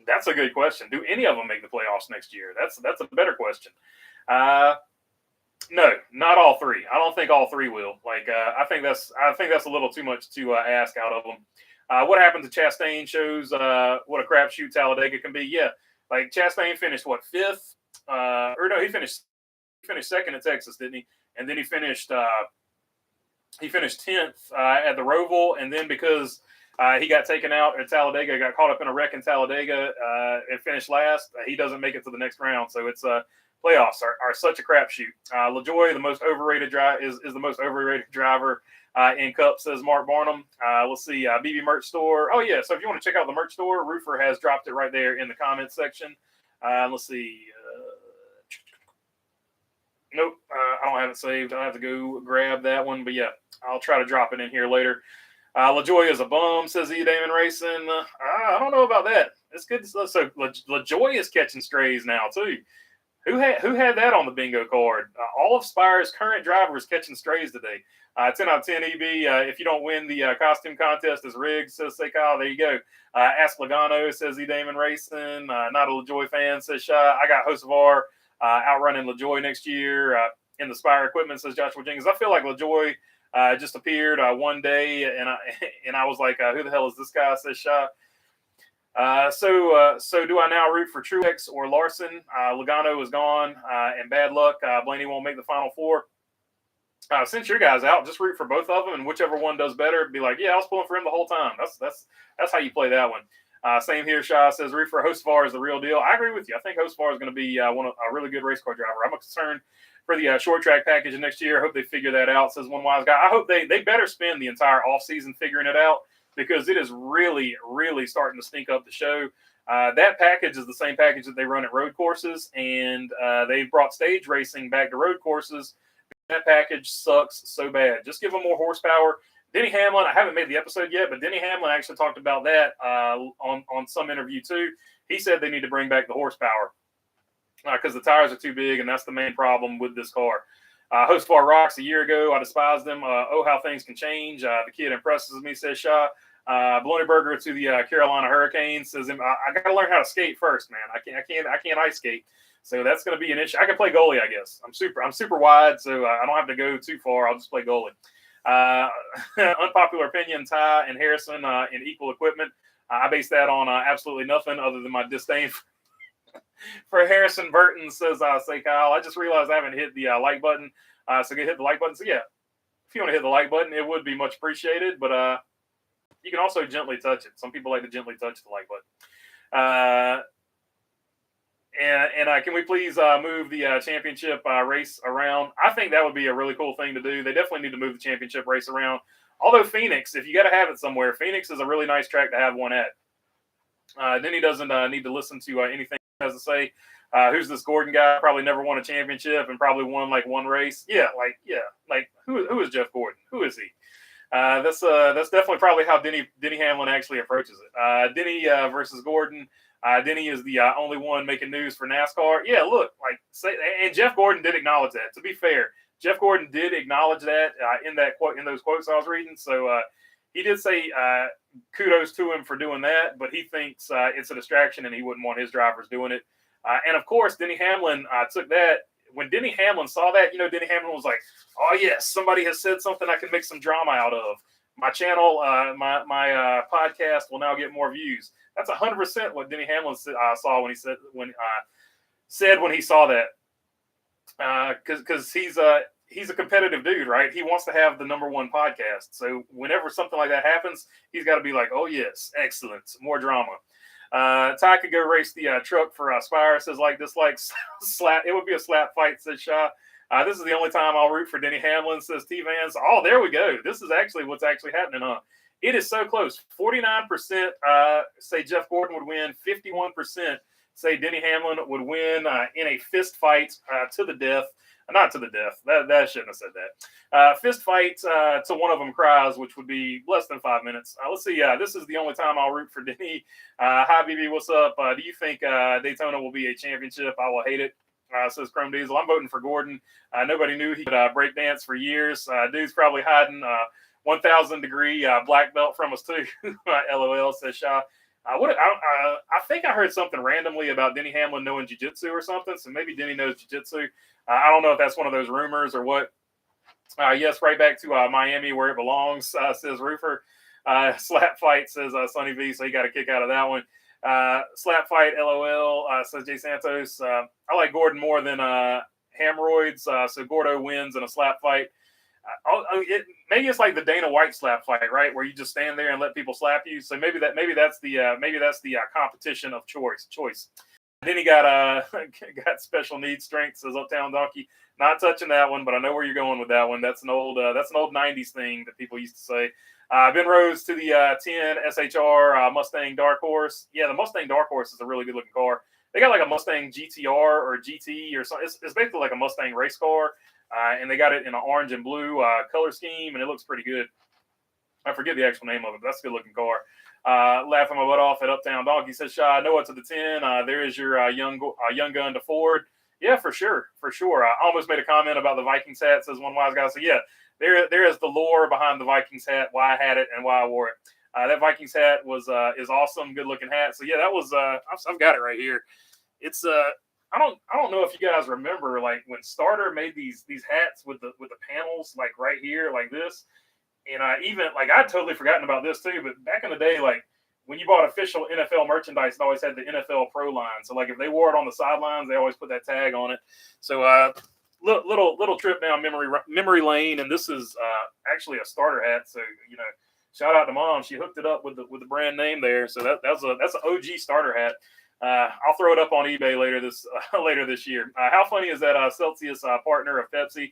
That's a good question. Do any of them make the playoffs next year? That's a better question. No, not all 3. I don't think all 3 will. Like I think that's a little too much to ask out of them. What happened to Chastain shows what a crapshoot Talladega can be. Yeah, like Chastain finished 5th, or no, he finished 2nd at Texas, didn't he? And then he finished 10th at the Roval, and then because he got taken out at Talladega, got caught up in a wreck in Talladega, and finished last, he doesn't make it to the next round. So it's playoffs are such a crapshoot. LaJoy, the most overrated is the most overrated driver in Cup, says Mark Barnum. Let's see, BB merch store. Oh yeah, so if you want to check out the merch store, Roofer has dropped it right there in the comments section. Let's see. Nope, I don't have it saved. I'll have to go grab that one. But yeah, I'll try to drop it in here later. LaJoy is a bum, says E. Damon Racing. I don't know about that. It's good. So LaJoy is catching strays now too. Who had that on the bingo card? All of Spire's current drivers catching strays today. 10 out of 10 EB. If you don't win the costume contest, it's rigged, says Say Kyle. There you go. Ask Logano, says E. Damon Racing. Not a LaJoy fan, says Shy. I got Hocevar outrunning LaJoy next year in the Spire equipment, says Joshua Jenkins. I feel like LaJoy just appeared one day, and I was like, who the hell is this guy, says Shy. So do I now root for Truex or Larson? Logano is gone, and bad luck. Blaney won't make the Final 4. Since your guy's out, just root for both of them, and whichever one does better, be like, yeah, I was pulling for him the whole time. That's how you play that one. Same here. Shah says root for Hocevar is the real deal. I agree with you. I think Hocevar is going to be a really good race car driver. I'm concerned for the short track package next year. I hope they figure that out, says one wise guy. I hope they better spend the entire offseason figuring it out, because it is really, really starting to stink up the show. That package is the same package that they run at road courses, and they've brought stage racing back to road courses. That package sucks so bad. Just give them more horsepower. Denny Hamlin, I haven't made the episode yet, but Denny Hamlin actually talked about that on some interview too. He said they need to bring back the horsepower because the tires are too big, and that's the main problem with this car. Hocevar rocks. A year ago, I despised them. Oh, how things can change. The kid impresses me, says Shaw. Blunderberger to the Carolina Hurricanes says, I got to learn how to skate first, man. I can't ice skate. So that's going to be an issue. I can play goalie, I guess. I'm super wide, so I don't have to go too far. I'll just play goalie. Unpopular opinion, Ty and Harrison in equal equipment. I base that on absolutely nothing other than my disdain for Harrison Burton, says say Kyle. I just realized I haven't hit the like button. So go hit the like button. So yeah, if you want to hit the like button, it would be much appreciated. But you can also gently touch it. Some people like to gently touch the like button. And can we please move the championship race around? I think that would be a really cool thing to do. They definitely need to move the championship race around. Although Phoenix, if you got to have it somewhere, Phoenix is a really nice track to have one at. Then he doesn't need to listen to anything he has to say. Who's this Gordon guy? Probably never won a championship and probably won like one race. Like who is Jeff Gordon? Who is he? That's definitely probably how Denny Hamlin actually approaches it. Denny versus Gordon. Denny is the only one making news for NASCAR. Yeah, look, and Jeff Gordon did acknowledge that. To be fair, Jeff Gordon did acknowledge that in those quotes I was reading. So he did say kudos to him for doing that, but he thinks it's a distraction and he wouldn't want his drivers doing it. And of course, Denny Hamlin took that. When Denny Hamlin saw that, Denny Hamlin was like, "Oh yes, somebody has said something I can make some drama out of. My channel, my podcast will now get more views." That's 100% what Denny Hamlin saw when he saw that. Because he's a competitive dude, right? He wants to have the number one podcast. So whenever something like that happens, he's got to be like, "Oh yes, excellent, more drama." Ty could go race the truck for Spire. Says slap. It would be a slap fight. Says Shaw. This is the only time I'll root for Denny Hamlin. Says T Vans. Oh, there we go. This is actually what's actually happening, huh? It is so close. 49% say Jeff Gordon would win. 51% say Denny Hamlin would win in a fist fight to the death. Not to the death. That shouldn't have said that. Fist fight to one of them cries, which would be less than 5 minutes. Let's see. This is the only time I'll root for Denny. Hi, BB. What's up? Do you think Daytona will be a championship? I will hate it. Says Chrome Diesel. I'm voting for Gordon. Nobody knew he could break dance for years. Dude's probably hiding 1,000 degree black belt from us too. LOL, says Shaw. I think I heard something randomly about Denny Hamlin knowing jiu-jitsu or something. So maybe Denny knows jiu-jitsu. I don't know if that's one of those rumors or what. Yes, right back to Miami where it belongs, says Roofer. Slap fight, says Sonny V. So you got a kick out of that one. Slap fight, LOL, says Jay Santos. I like Gordon more than Hemorrhoids. So Gordo wins in a slap fight. Maybe it's like the Dana White slap fight, right? Where you just stand there and let people slap you. So maybe that's the competition of choice. Then he got special needs strength, says Uptown Donkey. Not touching that one, but I know where you're going with that one. That's an old 90s thing that people used to say. Ben Rose to the 10 SHR Mustang Dark Horse. Yeah, the Mustang Dark Horse is a really good looking car. They got like a Mustang GTR or GT or something. It's basically like a Mustang race car. And they got it in an orange and blue color scheme, and it looks pretty good. I forget the actual name of it, but that's a good looking car. Laughing my butt off at Uptown Donkey. Says Shaw, Noah to the 10. There is your young gun to Ford. Yeah, for sure. I almost made a comment about the Vikings hat, says one wise guy. So yeah, there is the lore behind the Vikings hat, why I had it and why I wore it. That Vikings hat is awesome, good looking hat. So yeah, that was I've got it right here. It's I don't know if you guys remember like when Starter made these hats with the panels like right here like this. And even like I'd totally forgotten about this too, but back in the day, like when you bought official NFL merchandise, it always had the NFL Pro line. So like if they wore it on the sidelines, they always put that tag on it. So little trip down memory lane, and this is actually a Starter hat. So shout out to Mom, she hooked it up with the brand name there. So that's an OG Starter hat. I'll throw it up on eBay later this year. How funny is that Celsius partner of Pepsi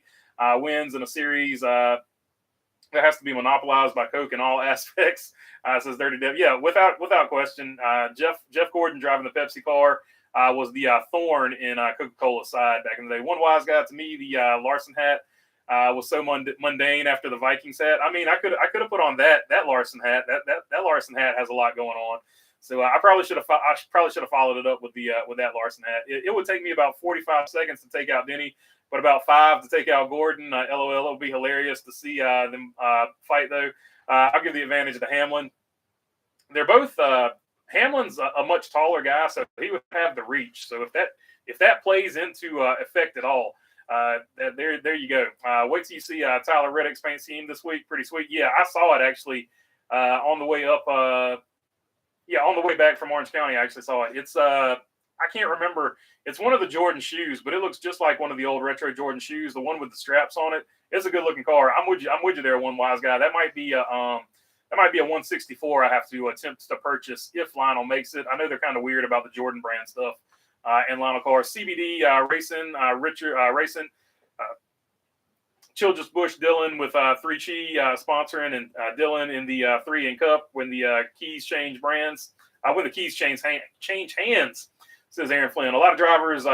wins in a series that has to be monopolized by Coke in all aspects? Says Dirty Dev. Yeah, without question. Jeff Gordon driving the Pepsi car was the thorn in Coca-Cola's side back in the day. One wise guy to me, the Larson hat was so mundane after the Vikings hat. I mean, I could have put on that Larson hat. That Larson hat has a lot going on. So I probably should have followed it up with that Larson hat. It would take me about 45 seconds to take out Denny, but about 5 to take out Gordon. LOL, it would be hilarious to see them fight though. I'll give the advantage to Hamlin. They're both Hamlin's a much taller guy, so he would have the reach. So if that plays into effect at all, there you go. Wait till you see Tyler Reddick's paint scheme this week. Pretty sweet. Yeah, I saw it actually on the way up. On the way back from Orange County, I actually saw it. It's I can't remember. It's one of the Jordan shoes, but it looks just like one of the old retro Jordan shoes, the one with the straps on it. It's a good looking car. I'm with you there, one wise guy. That might be That might be a 164 I have to attempt to purchase if Lionel makes it. I know they're kind of weird about the Jordan brand stuff and Lionel cars. CBD Racing, Richard Racing, Childress Bush Dylan with 3Chi sponsoring, and Dylan in the 3 in Cup when the keys change brands. When the keys change hands, says Aaron Flynn. A lot of drivers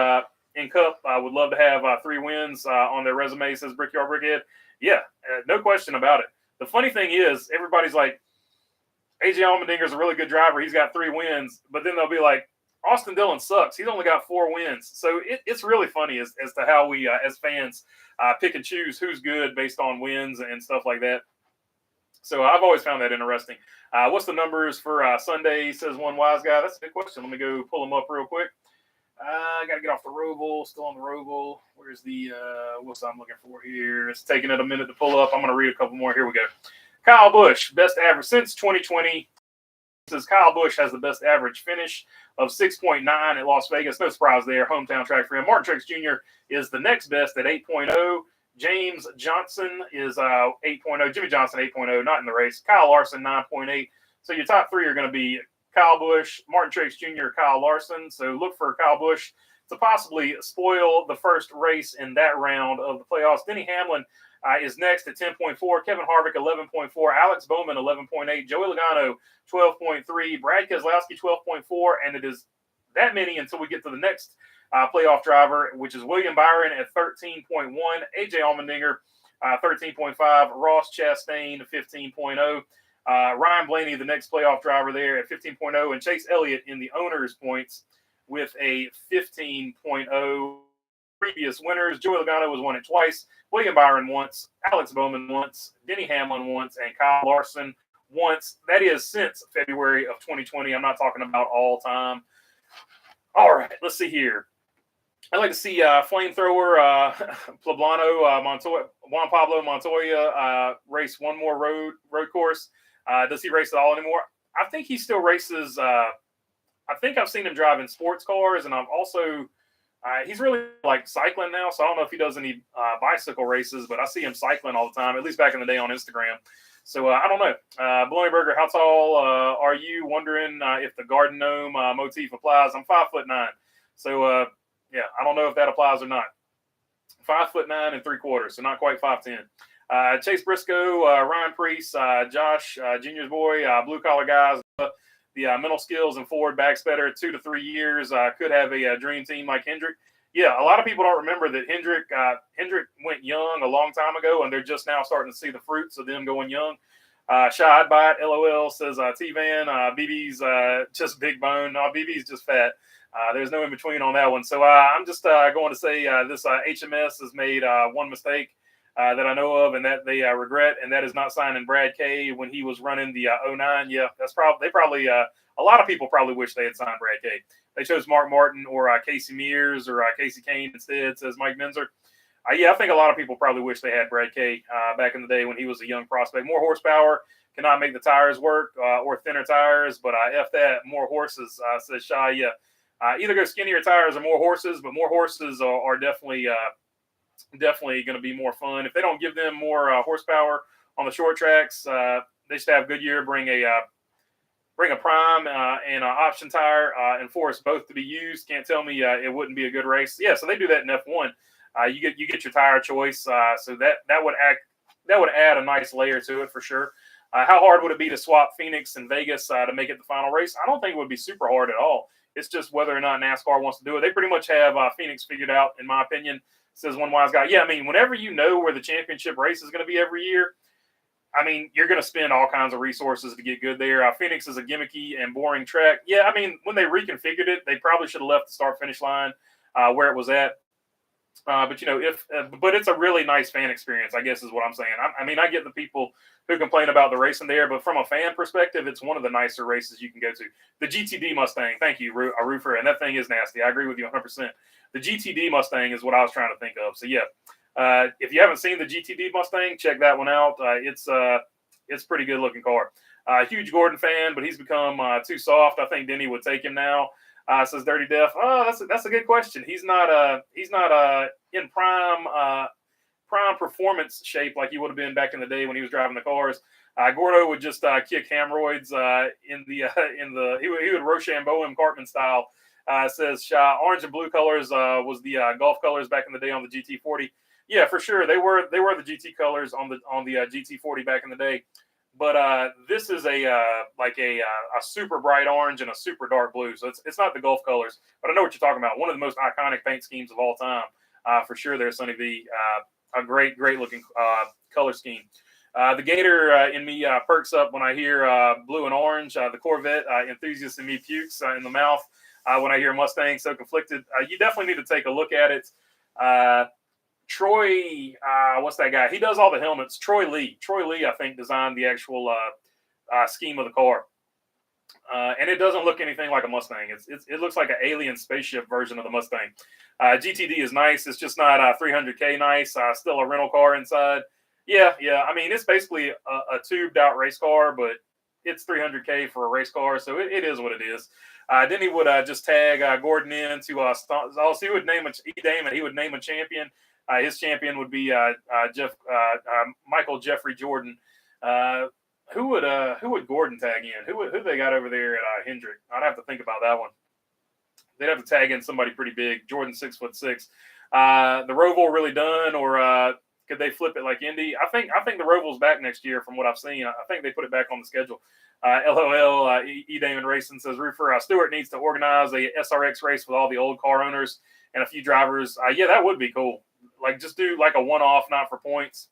in Cup would love to have 3 wins on their resume, says Brickyard Brickhead. Yeah, no question about it. The funny thing is, everybody's like, AJ Allmendinger's a really good driver. He's got 3 wins. But then they'll be like, Austin Dillon sucks. He's only got 4 wins. So it's really funny as to how we, as fans, pick and choose who's good based on wins and stuff like that. So I've always found that interesting. What's the numbers for Sunday, says one wise guy? That's a good question. Let me go pull them up real quick. I got to get off the Roval. Still on the Roval. Where's the what's I'm looking for here? It's taking it a minute to pull up. I'm going to read a couple more. Here we go. Kyle Busch, best average since 2020. Says Kyle Busch has the best average finish of 6.9 at Las Vegas. No surprise there. Hometown track for him. Martin Truex Jr. is the next best at 8.0. James Johnson is 8.0. Jimmy Johnson 8.0, not in the race. Kyle Larson 9.8. So your top 3 are going to be Kyle Busch, Martin Truex Jr., Kyle Larson. So look for Kyle Busch to possibly spoil the first race in that round of the playoffs. Denny Hamlin is next at 10.4. Kevin Harvick 11.4. Alex Bowman 11.8. Joey Logano 12.3. Brad Keselowski 12.4. And it is that many until we get to the next playoff driver, which is William Byron at 13.1. AJ Allmendinger 13.5. Ross Chastain 15.0. Ryan Blaney, the next playoff driver there at 15.0. And Chase Elliott in the owner's points with a 15.0. Previous winners, Joey Logano was won it twice, William Byron once, Alex Bowman once, Denny Hamlin once, and Kyle Larson once. That is since February of 2020. I'm not talking about all time. All right, let's see here. I'd like to see flamethrower Poblano Montoya, Juan Pablo Montoya race one more road course. Does he race at all anymore? I think he still races. I think I've seen him drive in sports cars, and I've also he's really like cycling now. So I don't know if he does any bicycle races, but I see him cycling all the time, at least back in the day on Instagram. So I don't know. Baloney Burger, how tall are you? Wondering if the garden gnome motif applies. I'm 5'9". So yeah, I don't know if that applies or not. 5'9"3/4, so not quite 5'10". Chase Briscoe, Ryan Priest, Josh Junior's boy, blue collar guys. The mental skills and forward backs better 2 to 3 years. Could have a dream team like Hendrick. Yeah, a lot of people don't remember that Hendrick went young a long time ago, and they're just now starting to see the fruits of them going young. Shy I'd buy it. LOL says T-Van. BB's just big bone. No, BB's just fat. There's no in between on that one. So I'm just going to say this HMS has made one mistake that I know of, and that they regret, and that is not signing Brad K when he was running the 09. Yeah, that's probably a lot of people probably wish they had signed Brad K. They chose Mark Martin or Casey Mears or Casey Kane instead, says Mike Menzer. Yeah, I think a lot of people probably wish they had Brad K back in the day when he was a young prospect. More horsepower cannot make the tires work or thinner tires, but F that. More horses, says Shy. Yeah, either go skinnier tires or more horses, but more horses are definitely going to be more fun. If they don't give them more horsepower on the short tracks, they should have Goodyear bring a prime and an option tire and force both to be used. Can't tell me it wouldn't be a good race. Yeah, so they do that in F1. You get your tire choice, so that would add a nice layer to it for sure. How hard would it be to swap Phoenix and Vegas to make it the final race? I don't think it would be super hard at all. It's just whether or not NASCAR wants to do it. They pretty much have Phoenix figured out, in my opinion, says one wise guy. Yeah, I mean, whenever you know where the championship race is going to be every year, I mean, you're going to spend all kinds of resources to get good there. Phoenix is a gimmicky and boring track. Yeah, I mean, when they reconfigured it, they probably should have left the start-finish line where it was at. But but it's a really nice fan experience, I guess is what I'm saying. I mean, I get the people who complain about the racing there, but from a fan perspective, it's one of the nicer races you can go to. The GTD Mustang, thank you, Roofer, and that thing is nasty. I agree with you 100%. The GTD Mustang is what I was trying to think of. So yeah, if you haven't seen the GTD Mustang, check that one out. It's pretty good looking car. Huge Gordon fan, but he's become too soft. I think Denny would take him now. Says Dirty Def. Oh, that's a good question. He's not in prime performance shape like he would have been back in the day when he was driving the cars. Gordo would just kick hemorrhoids he would Rochambeau him Cartman style. Says orange and blue colors was the golf colors back in the day on the GT40. Yeah, for sure they were the GT colors on the GT40 back in the day. But this is a super bright orange and a super dark blue, so it's not the golf colors. But I know what you're talking about. One of the most iconic paint schemes of all time, for sure. There's Sonny V, a great looking color scheme. The Gator in me perks up when I hear blue and orange. The Corvette enthusiast in me pukes in the mouth when I hear Mustang. So conflicted. You definitely need to take a look at it. Troy, what's that guy? He does all the helmets. Troy Lee, I think, designed the actual scheme of the car. And it doesn't look anything like a Mustang. It looks like an alien spaceship version of the Mustang. GTD is nice. It's just not 300K nice. Still a rental car inside. Yeah. I mean, it's basically a tubed out race car, but it's 300K for a race car, so it is what it is. Then he would just tag Gordon in to also he would name a champion. His champion would be Michael Jeffrey Jordan. Who would Gordon tag in? Who they got over there at Hendrick? I'd have to think about that one. They'd have to tag in somebody pretty big. Jordan 6'6". The Roval really done, or could they flip it like Indy? I think the Roval's back next year from what I've seen. I think they put it back on the schedule. LOL, E. Damon Racing says, Roofer, Stewart needs to organize a SRX race with all the old car owners and a few drivers. Yeah, that would be cool. Like, just do like a one-off, not for points.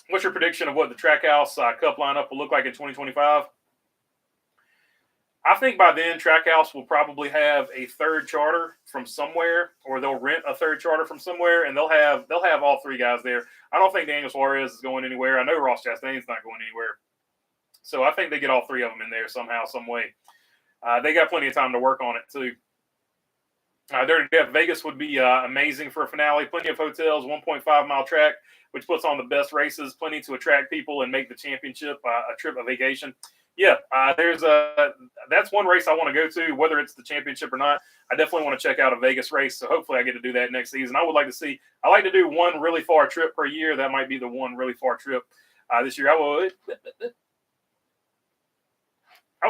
What's your prediction of what the Trackhouse Cup lineup will look like in 2025? I think by then Trackhouse will probably have a third charter from somewhere, or they'll rent a third charter from somewhere, and they'll have all three guys there. I don't think Daniel Suarez is going anywhere. I know Ross Chastain's not going anywhere. So I think they get all three of them in there somehow, some way. They got plenty of time to work on it too. Dirty Death Vegas would be amazing for a finale. Plenty of hotels, 1.5 mile track, which puts on the best races. Plenty to attract people and make the championship a trip, a vacation. Yeah, that's one race I want to go to, whether it's the championship or not. I definitely want to check out a Vegas race, so hopefully I get to do that next season. I like to do one really far trip per year. That might be the one really far trip this year. I would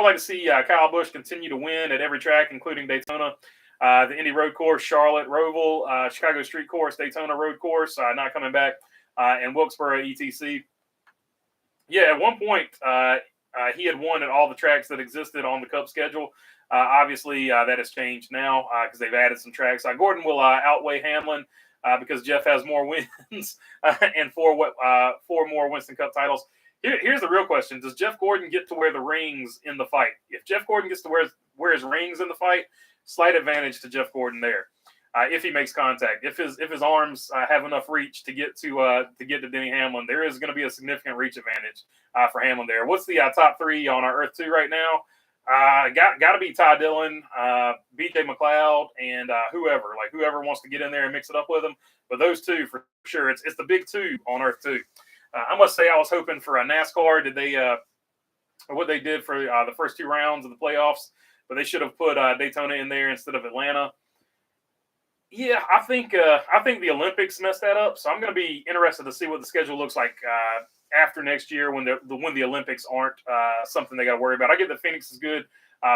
like to see Kyle Busch continue to win at every track, including Daytona, the Indy Road Course, Charlotte, Roval, Chicago Street Course, Daytona Road Course, not coming back, and Wilkesboro, etc. Yeah, at one point, he had won at all the tracks that existed on the Cup schedule. Obviously, that has changed now because they've added some tracks. Gordon will outweigh Hamlin because Jeff has more wins and four more Winston Cup titles. Here's the real question. Does Jeff Gordon get to wear the rings in the fight? If Jeff Gordon gets to wear his rings in the fight, slight advantage to Jeff Gordon there. If he makes contact, if his arms have enough reach to get to Denny Hamlin, there is going to be a significant reach advantage for Hamlin there. What's the top three on our Earth 2 right now? Got to be Ty Dillon, BJ McLeod, and whoever wants to get in there and mix it up with them. But those two for sure. It's the big two on Earth 2. I must say I was hoping for a NASCAR. Did they what they did for the first two rounds of the playoffs? But they should have put Daytona in there instead of Atlanta. Yeah, I think the Olympics messed that up. So I'm going to be interested to see what the schedule looks like after next year when the Olympics aren't something they got to worry about. I get that Phoenix is good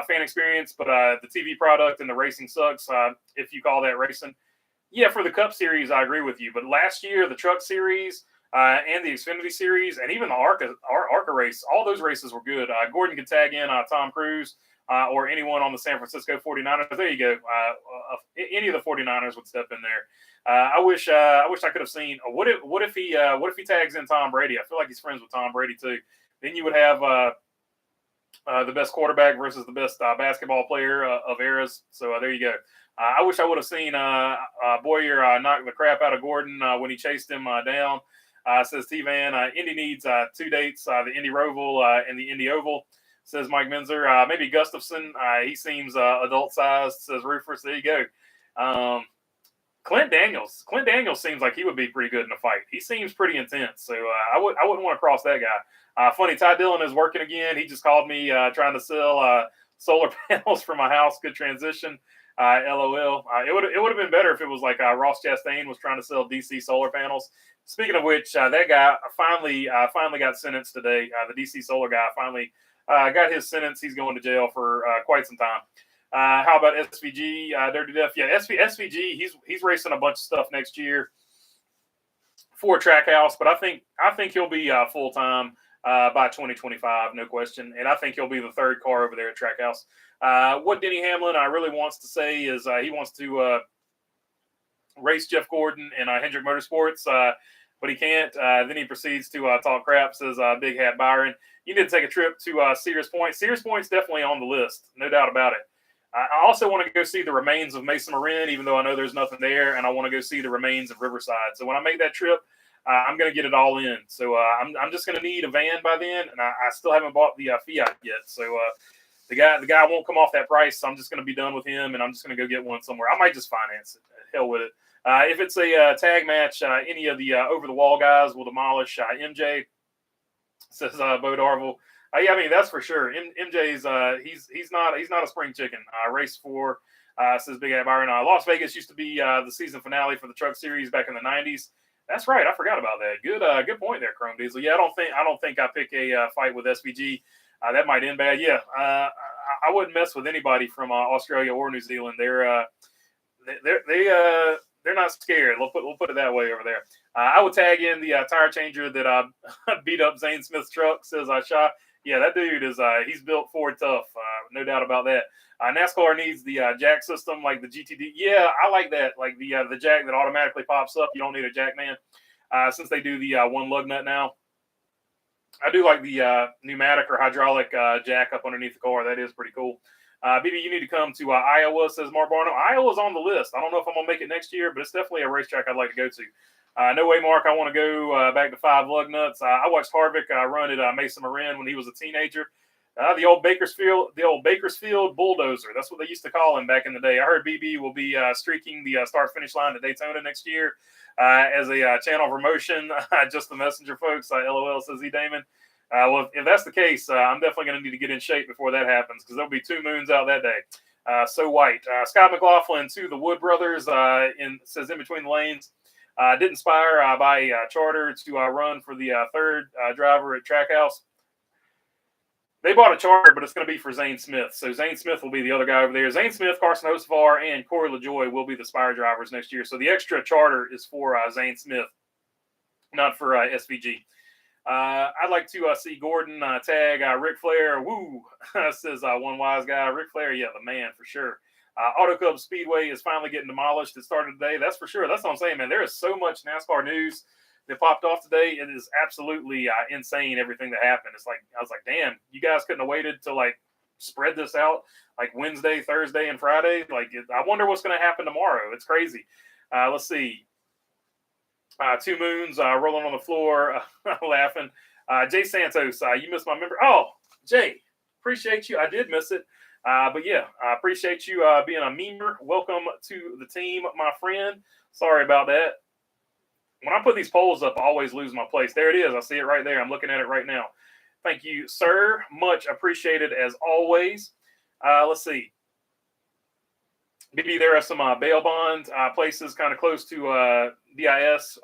fan experience, but the TV product and the racing sucks. If you call that racing, yeah, for the Cup Series, I agree with you. But last year, the Truck Series and the Xfinity Series and even the ARCA race, all those races were good. Gordon could tag in Tom Cruise. Or anyone on the San Francisco 49ers. There you go. Any of the 49ers would step in there. I wish I could have seen. What if he tags in Tom Brady? I feel like he's friends with Tom Brady too. Then you would have the best quarterback versus the best basketball player of eras. So there you go. I wish I would have seen Boyer knock the crap out of Gordon when he chased him down. Says T-Van. Indy needs two dates: the Indy Roval and the Indy Oval. Says Mike Menzer. Maybe Gustafson. He seems adult-sized, says Rufus. There you go. Clint Daniels. Clint Daniels seems like he would be pretty good in a fight. He seems pretty intense. So I wouldn't want to cross that guy. Funny, Ty Dillon is working again. He just called me trying to sell solar panels for my house. Good transition. LOL. It would have been better if it was like Ross Chastain was trying to sell DC solar panels. Speaking of which, that guy finally got sentenced today. The DC solar guy finally got his sentence. He's going to jail for quite some time. How about SVG? Dirty Death. Yeah, SVG. He's racing a bunch of stuff next year for Trackhouse, but I think he'll be full time by 2025, no question. And I think he'll be the third car over there at Trackhouse. What Denny Hamlin really wants to say is he wants to race Jeff Gordon and Hendrick Motorsports, but he can't. Then he proceeds to talk crap, says Big Hat Byron. You need to take a trip to Sears Point. Sears Point's definitely on the list, no doubt about it. I also want to go see the remains of Mesa Marin, even though I know there's nothing there, and I want to go see the remains of Riverside. So when I make that trip, I'm going to get it all in. So I'm just going to need a van by then, and I still haven't bought the Fiat yet. So the guy won't come off that price, so I'm just going to be done with him, and I'm just going to go get one somewhere. I might just finance it. Hell with it. If it's a tag match, any of the over-the-wall guys will demolish MJ, says Bo Darville. Yeah, I mean, that's for sure. MJ's he's not a spring chicken. Race 4, says Big Ed Byron. Las Vegas used to be the season finale for the Truck Series back in the 90s. That's right. I forgot about that. Good point there, Chrome Diesel. Yeah, I don't think I pick a fight with SVG. That might end bad. Yeah, I wouldn't mess with anybody from Australia or New Zealand. They're not scared. We'll put it that way over there. I would tag in the tire changer that beat up Zane Smith's truck, says Shah. Yeah, that dude is he's built Ford tough, no doubt about that. NASCAR needs the jack system like the GTD. Yeah, I like that, like the jack that automatically pops up. You don't need a jack man, since they do the one lug nut now. I do like the pneumatic or hydraulic jack up underneath the car. That is pretty cool. BB, you need to come to Iowa, says Mark Barnum. Iowa's on the list. I don't know if I'm going to make it next year, but it's definitely a racetrack I'd like to go to. No way, Mark. I want to go back to 5 lug nuts. I watched Harvick run at Mesa Marin when he was a teenager. The old Bakersfield bulldozer. That's what they used to call him back in the day. I heard BB will be streaking the start-finish line at Daytona next year as a channel promotion. Just the messenger, folks. LOL, says E. Damon. Well, if that's the case, I'm definitely going to need to get in shape before that happens, because there'll be 2 moons out that day. So white. Scott McLaughlin to the Wood Brothers says in between the lanes. Did Inspire by Charter to run for the third driver at Trackhouse. They bought a charter, but it's going to be for Zane Smith. So Zane Smith will be the other guy over there. Zane Smith, Carson Hocevar, and Corey LaJoy will be the Spire drivers next year. So the extra charter is for Zane Smith, not for SVG. I'd like to see Gordon tag Ric Flair. Woo, says one wise guy. Ric Flair, yeah, the man for sure. Auto Club Speedway is finally getting demolished. It started today. That's for sure. That's what I'm saying, man. There is so much NASCAR news that popped off today. It is absolutely insane, everything that happened. It's like, I was like, damn, you guys couldn't have waited to like spread this out like Wednesday, Thursday, and Friday. Like, I wonder what's going to happen tomorrow. It's crazy. Let's see. 2 moons rolling on the floor, laughing. Jay Santos, you missed my member. Oh, Jay, appreciate you. I did miss it. But yeah, I appreciate you being a memer. Welcome to the team, my friend. Sorry about that. When I put these polls up, I always lose my place. There it is. I see it right there. I'm looking at it right now. Thank you, sir. Much appreciated as always. Let's see. Maybe there are some bail bond places kind of close to DIS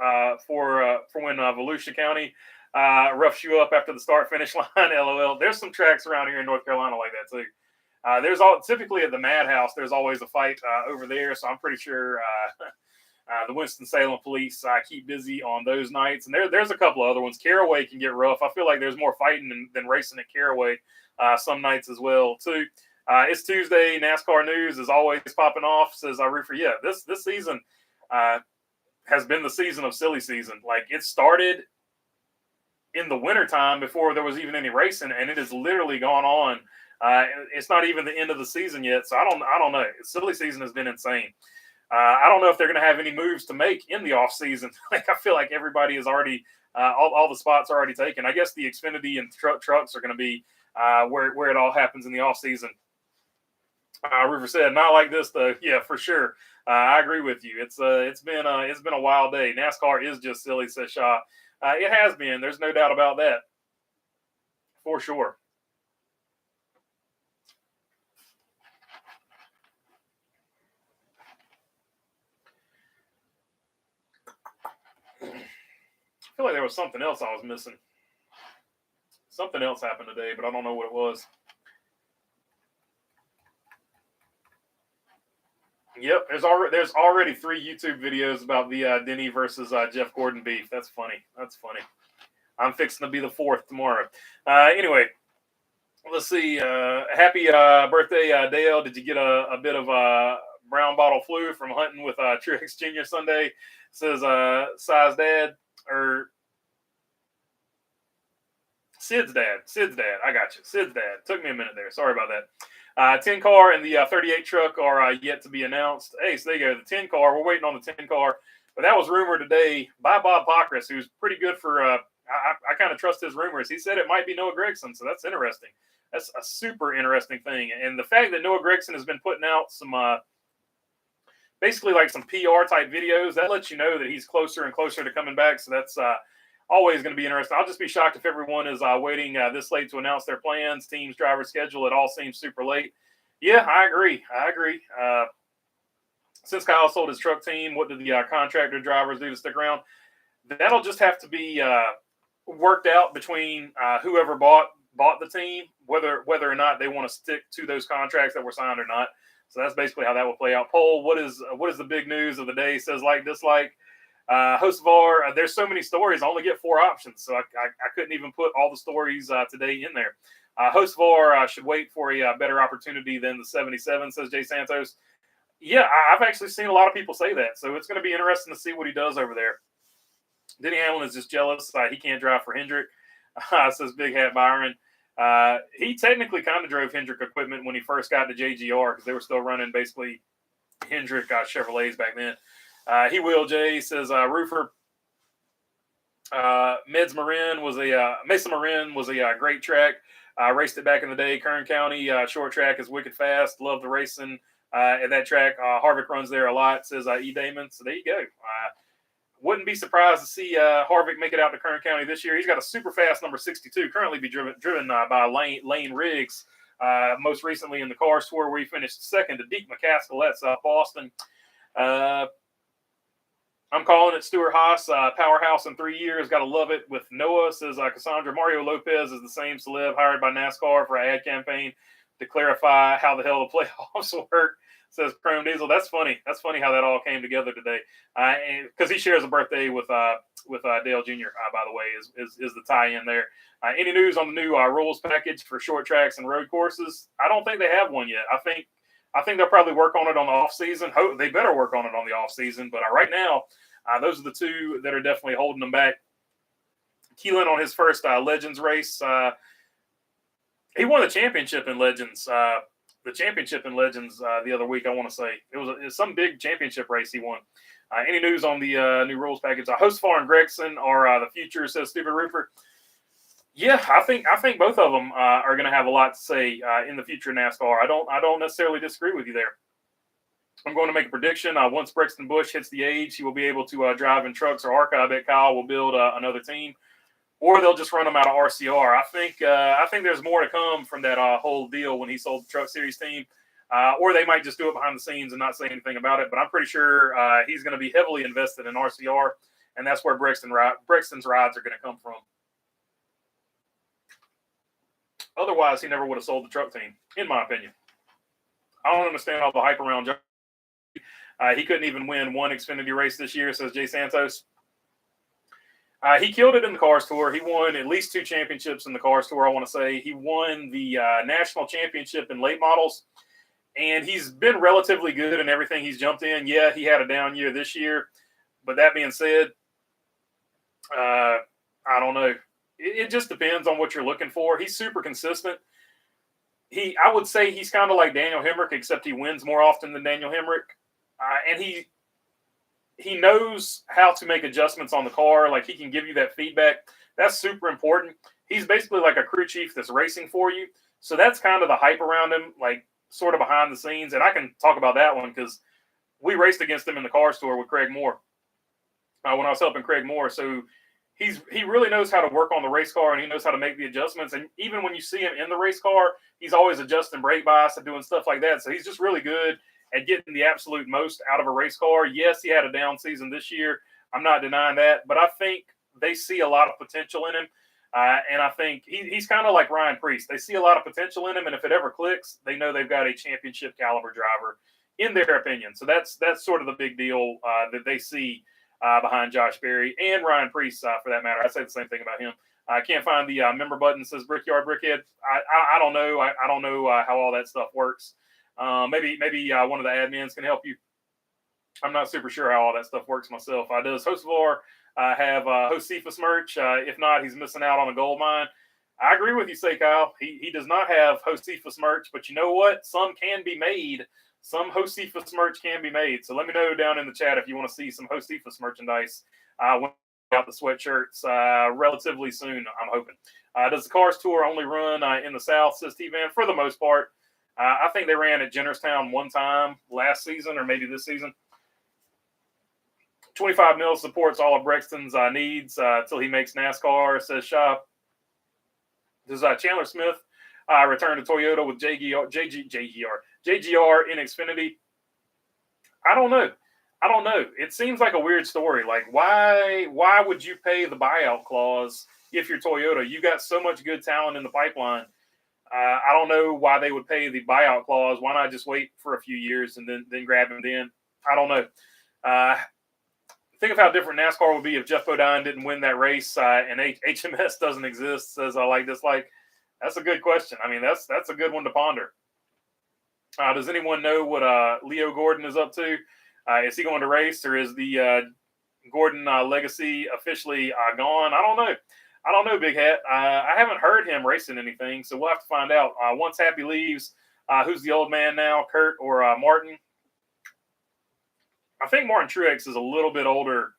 for when Volusia County roughs you up after the start-finish line. LOL. There's some tracks around here in North Carolina like that too. There's typically at the Madhouse. There's always a fight over there, so I'm pretty sure the Winston-Salem police keep busy on those nights. And there's a couple of other ones. Caraway can get rough. I feel like there's more fighting than racing at Caraway some nights as well too. It's Tuesday. NASCAR news is always popping off, says Reefer. Yeah, this season has been the season of silly season. Like, it started in the wintertime before there was even any racing, and it has literally gone on. It's not even the end of the season yet, so I don't know. Silly season has been insane. I don't know if they're going to have any moves to make in the off season. Like, I feel like everybody is already all the spots are already taken. I guess the Xfinity and trucks are going to be where it all happens in the off season. River said, not like this though. Yeah, for sure. I agree with you. It's been a wild day. NASCAR is just silly, says Shaw. It has been. There's no doubt about that. For sure. like there was something else I was missing. Something else happened today, but I don't know what it was. Yep, there's already 3 YouTube videos about the Denny versus Jeff Gordon beef. That's funny. That's funny. I'm fixing to be the 4th tomorrow. Anyway, let's see. Happy birthday, Dale. Did you get a bit of brown bottle flu from hunting with Truex Jr. Sunday? Says Size Dad or Sid's dad. I got you. Sid's dad. Took me a minute there. Sorry about that. 10 car and the 38 truck are yet to be announced. Hey, so there you go. The 10 car. We're waiting on the 10 car. But that was rumored today by Bob Pockris, who's pretty good for I kind of trust his rumors. He said it might be Noah Gragson, so that's interesting. That's a super interesting thing. And the fact that Noah Gragson has been putting out some basically like some PR type videos, that lets you know that he's closer and closer to coming back. So that's always going to be interesting. I'll just be shocked if everyone is waiting this late to announce their plans, teams, driver schedule. It all seems super late. Yeah, I agree. Since Kyle sold his truck team, what did the contractor drivers do to stick around? That'll just have to be worked out between whoever bought the team, whether or not they want to stick to those contracts that were signed or not. So that's basically how that will play out. Poll, what is the big news of the day? Says like, dislike. Hocevar, there's so many stories. I only get 4 options, so I couldn't even put all the stories today in there. Hocevar should wait for a better opportunity than the 77, says Jay Santos. Yeah, I've actually seen a lot of people say that, so it's going to be interesting to see what he does over there. Denny Hamlin is just jealous. He can't drive for Hendrick, says Big Hat Byron. He technically kind of drove Hendrick equipment when he first got to JGR because they were still running basically Hendrick Chevrolets back then. He will, Jay, says Roofer. Mesa Marin was a great track. Raced it back in the day. Kern County short track is wicked fast. Love the racing at that track. Harvick runs there a lot, says E. Damon. So there you go. Wouldn't be surprised to see Harvick make it out to Kern County this year. He's got a super fast number 62, currently be driven by Lane Riggs. Most recently in the Cars Tour, where he finished second to Deke McCaskill at South Boston. I'm calling it Stuart Haas, powerhouse in 3 years. Got to love it with Noah, says Cassandra. Mario Lopez is the same celeb hired by NASCAR for an ad campaign to clarify how the hell the playoffs work, says Chrome Diesel. That's funny. That's funny how that all came together today. Because he shares a birthday with Dale Jr., by the way, is the tie-in there. Any news on the new rules package for short tracks and road courses? I don't think they have one yet. I think they'll probably work on it on the off season. They better work on it on the off season. But right now, those are the 2 that are definitely holding them back. Keelan on his first Legends race, he won the championship in Legends. The other week, I want to say it was some big championship race he won. Any news on the new rules package? Hocevar and Gragson are the future, says Stupid Roofer. Yeah, I think both of them are going to have a lot to say in the future of NASCAR. I don't necessarily disagree with you there. I'm going to make a prediction. Once Brexton Bush hits the age, he will be able to drive in trucks or ARCA. I bet Kyle will build another team, or they'll just run him out of RCR. I think there's more to come from that whole deal when he sold the Truck Series team, or they might just do it behind the scenes and not say anything about it. But I'm pretty sure he's going to be heavily invested in RCR, and that's where Brexton's rides are going to come from. Otherwise, he never would have sold the truck team, in my opinion. I don't understand all the hype around John. He couldn't even win one Xfinity race this year, says Jay Santos. He killed it in the Cars Tour. He won at least 2 championships in the Cars Tour, I want to say. He won the national championship in late models, and he's been relatively good in everything he's jumped in. Yeah, he had a down year this year, but that being said, I don't know. It just depends on what you're looking for. He's super consistent. I would say he's kind of like Daniel Hemrick, except he wins more often than Daniel Hemrick. And he knows how to make adjustments on the car. Like, he can give you that feedback. That's super important. He's basically like a crew chief that's racing for you. So that's kind of the hype around him, like sort of behind the scenes. And I can talk about that one because we raced against him in the Cars Tour with Craig Moore when I was helping Craig Moore. So he really knows how to work on the race car, and he knows how to make the adjustments. And even when you see him in the race car, he's always adjusting brake bias and doing stuff like that. So he's just really good at getting the absolute most out of a race car. Yes, he had a down season this year. I'm not denying that. But I think they see a lot of potential in him. And I think he's kind of like Ryan Preece. They see a lot of potential in him, and if it ever clicks, they know they've got a championship caliber driver, in their opinion. So that's sort of the big deal that they see behind Josh Berry and Ryan Preece, for that matter. I say the same thing about him. I can't find the member button that says Brickyard Brickhead. I don't know. I don't know how all that stuff works. Maybe one of the admins can help you. I'm not super sure how all that stuff works myself. Does Hocevar have Josephus merch? If not, he's missing out on a gold mine. I agree with you, say Kyle. He does not have Josephus merch, but you know what? Some can be made. Some Josephus merch can be made. So let me know down in the chat if you want to see some Josephus merchandise. When out the sweatshirts relatively soon, I'm hoping. Does the Cars Tour only run in the South, says T-Van? For the most part. I think they ran at Jennerstown one time last season or maybe this season. 25 mil supports all of Brexton's needs until he makes NASCAR, says Shop. Does Chandler Smith return to Toyota with JGR in Xfinity? I don't know. It seems like a weird story. Like, why would you pay the buyout clause if you're Toyota? You got so much good talent in the pipeline. I don't know why they would pay the buyout clause. Why not just wait for a few years and then grab him then? I don't know. Think of how different NASCAR would be if Jeff Bodine didn't win that race and HMS doesn't exist, says I like this. Like, that's a good question. I mean, that's a good one to ponder. Does anyone know what Leo Gordon is up to? Is he going to race, or is the Gordon legacy officially gone? I don't know, Big Hat. I haven't heard him racing anything, so we'll have to find out. Once Happy leaves, who's the old man now, Kurt or Martin? I think Martin Truex is a little bit older.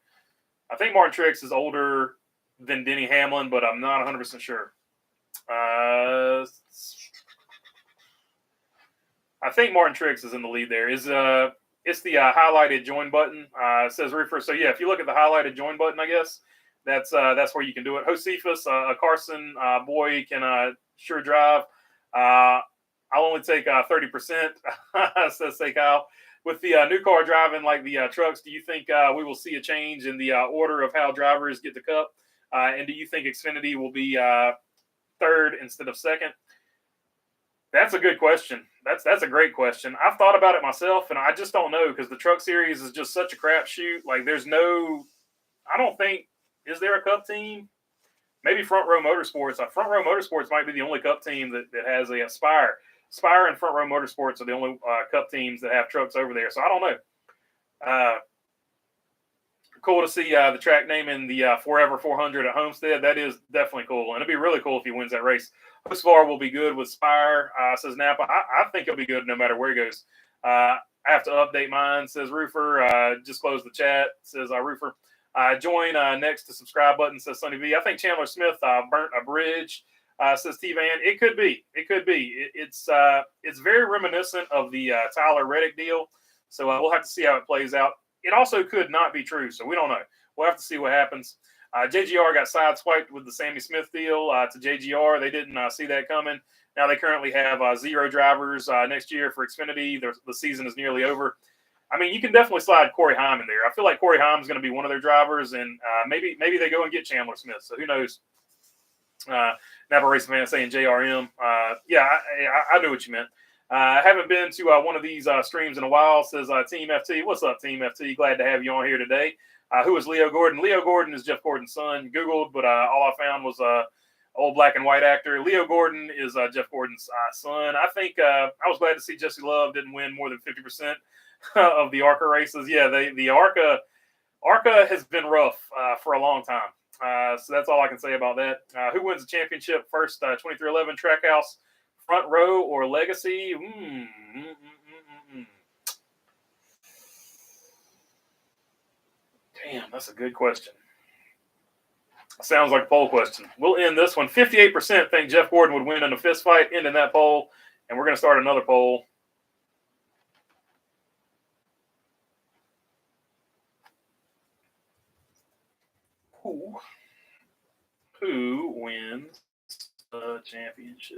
I think Martin Truex is older than Denny Hamlin, but I'm not 100% sure. I think Martin Truex is in the lead there. It's the highlighted join button. It says Roofer. So yeah, if you look at the highlighted join button, I guess that's where you can do it. Josephus, Carson boy can sure drive. I'll only take 30%, says Say Kyle. With the new car driving like the trucks, do you think we will see a change in the order of how drivers get the cup? And do you think Xfinity will be third instead of second? That's a good question. That's a great question. I've thought about it myself, and I just don't know because the truck series is just such a crapshoot. Like, I don't think, is there a cup team? Maybe Front Row Motorsports. Front Row Motorsports might be the only cup team that has a Spire. Spire and Front Row Motorsports are the only cup teams that have trucks over there. So I don't know. Cool to see the track naming the Forever 400 at Homestead. That is definitely cool. And it'd be really cool if he wins that race. Husvar will be good with Spire, says Napa. I think he'll be good no matter where he goes. I have to update mine, says Roofer. Just close the chat, says Roofer. Join next to subscribe button, says Sonny V. I think Chandler Smith burnt a bridge. Says T-Van. It could be. It's very reminiscent of the Tyler Reddick deal. So we'll have to see how it plays out. It also could not be true, so we don't know. We'll have to see what happens. JGR got sideswiped with the Sammy Smith deal to JGR. They didn't see that coming. Now they currently have 0 drivers next year for Xfinity. The season is nearly over. I mean, you can definitely slide Corey Heim in there. I feel like Corey Heim is going to be one of their drivers, and maybe they go and get Chandler Smith. So who knows? Napa Racing fan saying JRM. Yeah, I knew what you meant. I haven't been to one of these streams in a while, says Team FT. What's up, Team FT? Glad to have you on here today. Who is Leo Gordon? Leo Gordon is Jeff Gordon's son. Googled, but all I found was old black and white actor. Leo Gordon is Jeff Gordon's son. I think I was glad to see Jesse Love didn't win more than 50% of the ARCA races. Yeah, the ARCA has been rough for a long time. So that's all I can say about that. Who wins the championship first? 2311 Trackhouse, Front Row, or Legacy? Damn, that's a good question. Sounds like a poll question. We'll end this one. 58% think Jeff Gordon would win in a fist fight, ending that poll. And we're going to start another poll. Who wins the championship?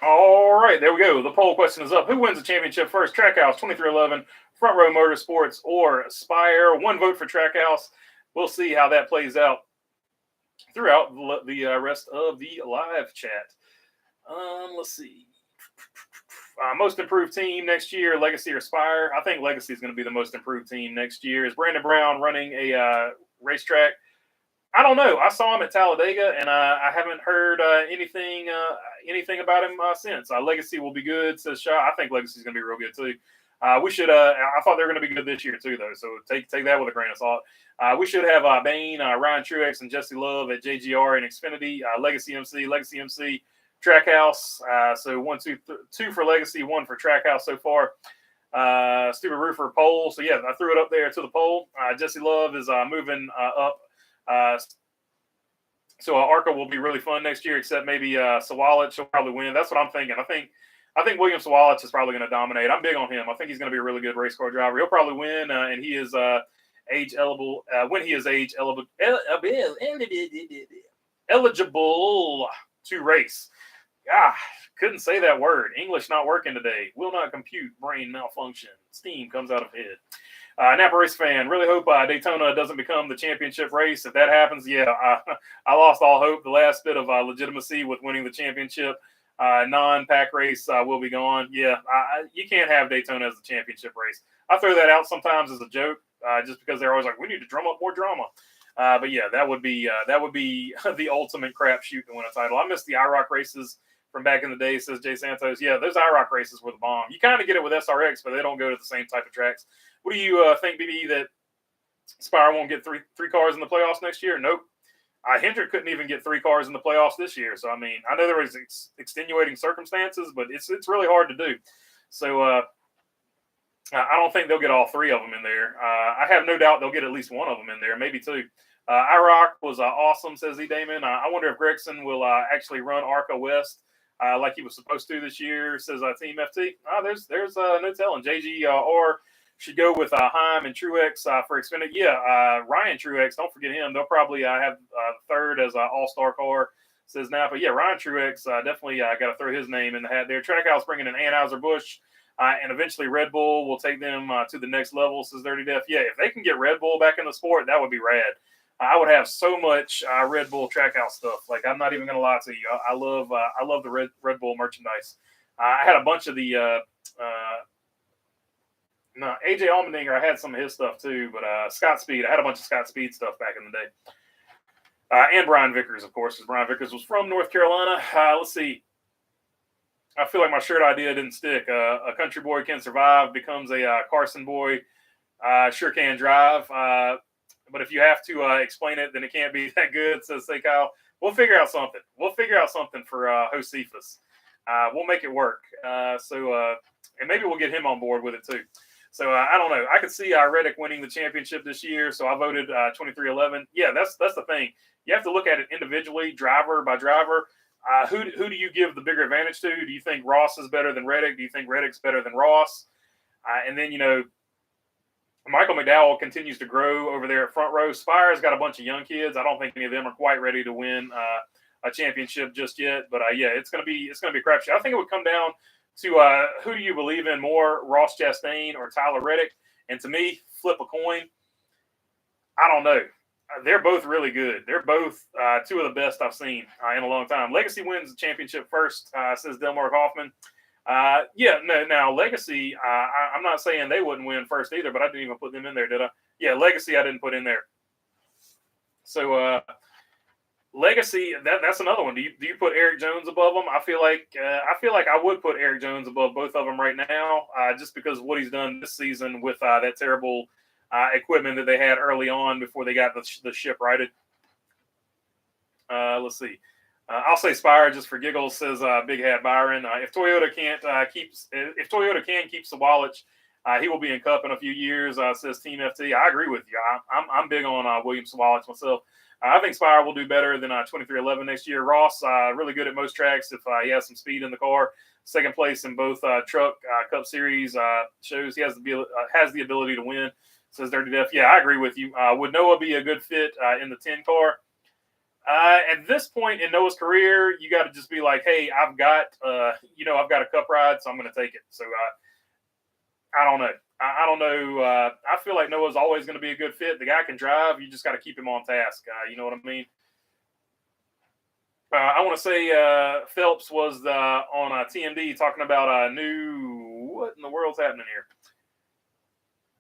All right, there we go. The poll question is up. Who wins the championship first? Trackhouse 2311, Front Row Motorsports, or Spire? One vote for Trackhouse. We'll see how that plays out throughout the rest of the live chat. Let's see. Most improved team next year, Legacy or Spire? I think Legacy is going to be the most improved team next year. Is Brandon Brown running a racetrack? I don't know. I saw him at Talladega, and I haven't heard anything about him since. Legacy will be good, says Shaw. I think Legacy is going to be real good too. We should. I thought they were going to be good this year too, though. So take that with a grain of salt. We should have Bain, Ryan Truex, and Jesse Love at JGR and Xfinity. Legacy MC, Trackhouse. So 1, 2, 2 for Legacy, 1 for Trackhouse so far. Stupid Roofer poll. So yeah, I threw it up there to the poll. Jesse Love is moving up. So ARCA will be really fun next year, except maybe Sawalich will probably win. That's what I'm thinking. I think William Sawalich is probably going to dominate. I'm big on him. I think he's going to be a really good race car driver. He'll probably win, and he is age eligible when he is age eligible to race. Couldn't say that word. English not working today. Will not compute. Brain malfunction. Steam comes out of head. Napa race fan, really hope Daytona doesn't become the championship race. If that happens, I lost all hope. The last bit of legitimacy with winning the championship non-pack race will be gone. You can't have Daytona as the championship race. I throw that out sometimes as a joke, just because they're always like, we need to drum up more drama. But yeah, that would be the ultimate crapshoot to win a title. I miss the IROC races from back in the day, says Jay Santos. Yeah, those IROC races were the bomb. You kind of get it with SRX, but they don't go to the same type of tracks. What do you think, BB, that Spire won't get three cars in the playoffs next year? Nope. Hendrick couldn't even get 3 cars in the playoffs this year. So, I mean, I know there was extenuating circumstances, but it's really hard to do. So, I don't think they'll get all 3 of them in there. I have no doubt they'll get at least 1 of them in there, maybe 2. IROC was awesome, says E. Damon. I wonder if Gregson will actually run ARCA West like he was supposed to this year, says Team FT. There's no telling. JGR should go with Heim and Truex for Xfinity. Ryan Truex, don't forget him. They'll probably have third as an all-star car, says Napa. Yeah, Ryan Truex, definitely got to throw his name in the hat there. Trackhouse bringing in Anheuser-Busch, and eventually Red Bull will take them to the next level, says Dirty Def. Yeah, if they can get Red Bull back in the sport, that would be rad. I would have so much Red Bull Trackhouse stuff. Like, I'm not even going to lie to you. I love the Red Bull merchandise. I had a bunch of the AJ Allmendinger, I had some of his stuff too, but Scott Speed, I had a bunch of Scott Speed stuff back in the day. And Brian Vickers, of course, because Brian Vickers was from North Carolina. Let's see. I feel like my shirt idea didn't stick. A country boy can survive, becomes a Carson boy, sure can drive. But if you have to explain it, then it can't be that good, says Say Kyle. We'll figure out something. We'll figure out something for Josephus. We'll make it work. And maybe we'll get him on board with it too. So I don't know. I could see Reddick winning the championship this year, so I voted 2311. Yeah, that's the thing. You have to look at it individually, driver by driver. Who do you give the bigger advantage to? Do you think Ross is better than Reddick? Do you think Reddick's better than Ross? And then, Michael McDowell continues to grow over there at Front Row. Spire's got a bunch of young kids. I don't think any of them are quite ready to win a championship just yet. But it's gonna be a crapshoot. I think it would come down to who do you believe in more, Ross Chastain or Tyler Reddick? And to me, flip a coin. I don't know. They're both really good. They're both 2 of the best I've seen in a long time. Legacy wins the championship first, says Delmark Hoffman. Now Legacy, I'm not saying they wouldn't win first either, but I didn't even put them in there, did I? Yeah, Legacy I didn't put in there. So Legacy, that's another one. Do you put Eric Jones above them? I feel like I would put Eric Jones above both of them right now, just because of what he's done this season with that terrible equipment that they had early on before they got the ship righted. Let's see. I'll say Spire just for giggles, says Big Hat Byron. If Toyota can keep Sawalich, he will be in Cup in a few years, says Team FT. I agree with you. I'm big on William Sawalich myself. I think Spire will do better than 2311 next year. Ross, really good at most tracks if he has some speed in the car. Second place in both truck Cup Series shows he has the ability to win, says Dirty Def. Yeah, I agree with you. Would Noah be a good fit in the 10 car? At this point in Noah's career, you got to just be like, hey, I've got a cup ride, so I'm going to take it. So I don't know. I don't know. I feel like Noah's always going to be a good fit. The guy can drive. You just got to keep him on task. You know what I mean? I want to say Phelps was on TMD talking about what in the world's happening here?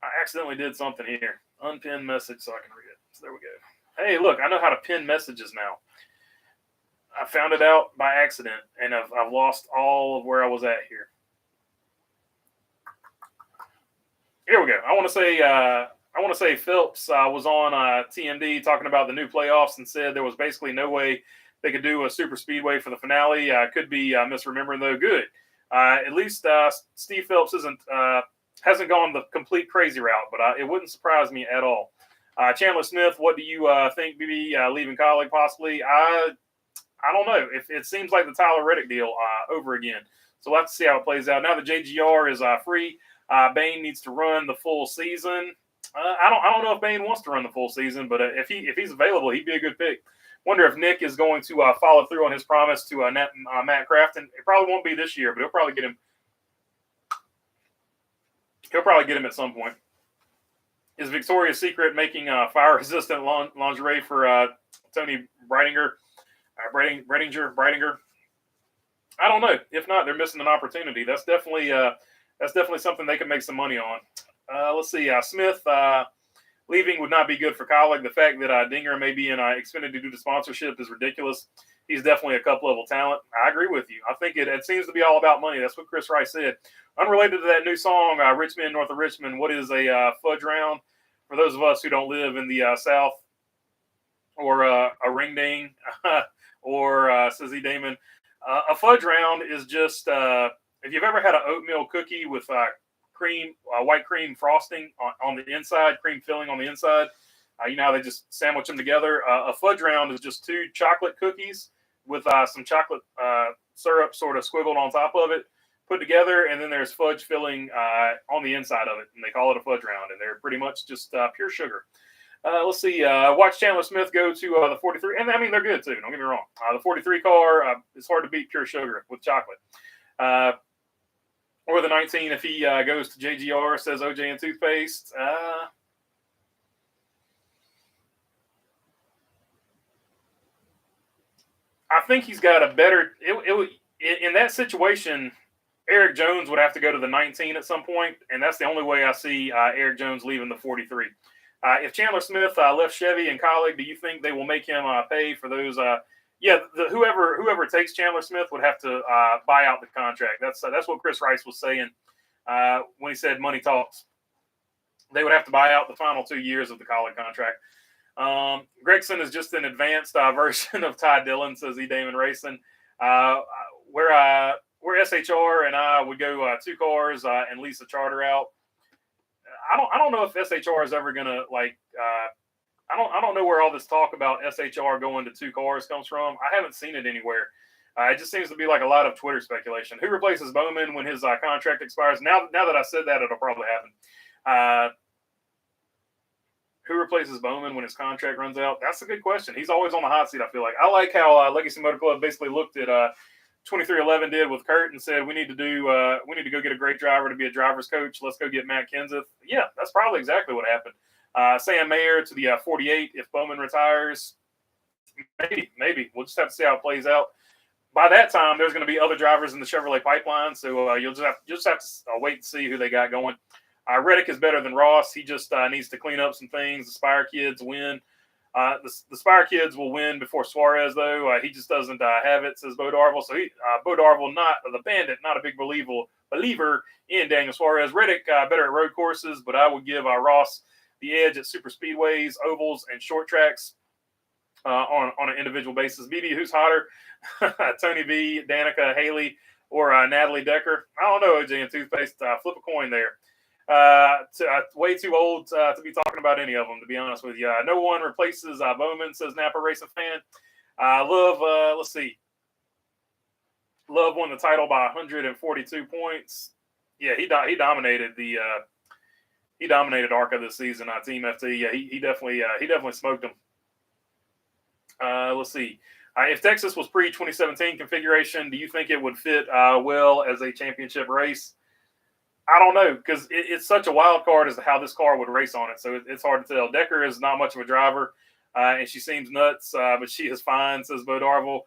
I accidentally did something here. Unpinned message so I can read it. So there we go. Hey, look, I know how to pin messages now. I found it out by accident, and I've lost all of where I was at here. Here we go. I want to say Phelps was on TMD talking about the new playoffs and said there was basically no way they could do a super speedway for the finale. Could be misremembering though. Good. At least Steve Phelps hasn't gone the complete crazy route, but it wouldn't surprise me at all. Chandler Smith, what do you think? BB leaving college possibly? I don't know. If it seems like the Tyler Reddick deal over again, so we'll have to see how it plays out. Now that JGR is free, Bain needs to run the full season. I don't know if Bain wants to run the full season, but if he's available, he'd be a good pick. Wonder if Nick is going to follow through on his promise to Matt Crafton. It probably won't be this year, but he'll probably get him. He'll probably get him at some point. Is Victoria's Secret making fire-resistant lingerie for Tony Brightinger? Brightinger. I don't know. If not, they're missing an opportunity. That's definitely something they can make some money on. Let's see. Smith leaving would not be good for Colleague. The fact that Dinger may be in Xfinity due to sponsorship is ridiculous. He's definitely a cup-level talent. I agree with you. I think it seems to be all about money. That's what Chris Rice said. Unrelated to that new song, Richmond, North of Richmond, what is a fudge round? For those of us who don't live in the South, or a ring ding, or says E. Damon, a fudge round is just if you've ever had an oatmeal cookie with cream, white cream frosting on the inside, cream filling on the inside. You know how they just sandwich them together. A fudge round is just 2 chocolate cookies with some chocolate syrup sort of squiggled on top of it, put together, and then there's fudge filling on the inside of it, and they call it a fudge round, and they're pretty much just pure sugar. Let's see. Watch Chandler Smith go to the 43, and I mean they're good too. Don't get me wrong. The 43 car, it's hard to beat pure sugar with chocolate. Or the 19 if he goes to JGR, says OJ and toothpaste. I think he's got a better. In that situation, Eric Jones would have to go to the 19 at some point, and that's the only way I see Eric Jones leaving the 43. If Chandler Smith left Chevy and Colleague, do you think they will make him pay for those? Whoever takes Chandler Smith would have to buy out the contract. That's what Chris Rice was saying when he said money talks. They would have to buy out the final 2 years of the Colleague contract. Gregson is just an advanced version of Ty Dillon, says E. Damon Racing. Where SHR and I would go 2 cars and lease a charter out. I don't know if SHR is ever gonna I don't know where all this talk about SHR going to 2 cars comes from. I haven't seen it anywhere. It just seems to be like a lot of Twitter speculation. Who replaces Bowman when his contract expires? Now that I said that, it'll probably happen. Who replaces Bowman when his contract runs out? That's a good question. He's always on the hot seat, I feel like. I like how Legacy Motor Club basically looked at 2311 did with Kurt and said, we need to go get a great driver to be a driver's coach. Let's go get Matt Kenseth. Yeah, that's probably exactly what happened. Sam Mayer to the 48 if Bowman retires. Maybe. We'll just have to see how it plays out. By that time, there's going to be other drivers in the Chevrolet pipeline, so you'll just have to wait and see who they got going. Reddick is better than Ross. He just needs to clean up some things. The Spire kids win. The Spire kids will win before Suarez, though. He just doesn't have it, says Bo Darville. So Bo Darville, not the Bandit, not a big believer in Daniel Suarez. Reddick better at road courses, but I would give Ross the edge at super speedways, ovals, and short tracks on an individual basis. BB, who's hotter? Tony V, Danica, Haley, or Natalie Decker? I don't know, OJ and toothpaste. Flip a coin there. Way too old to be talking about any of them, to be honest with you. No one replaces Bowman, says Napa Racing Fan. Let's see. Love won the title by 142 points. Yeah, he dominated he dominated ARCA this season. Team FT. Yeah, he definitely smoked them. Let's see. If Texas was pre-2017 configuration, do you think it would fit well as a championship race? I don't know, because it's such a wild card as to how this car would race on it. So it's hard to tell. Decker is not much of a driver, and she seems nuts, but she is fine, says Bo Darville.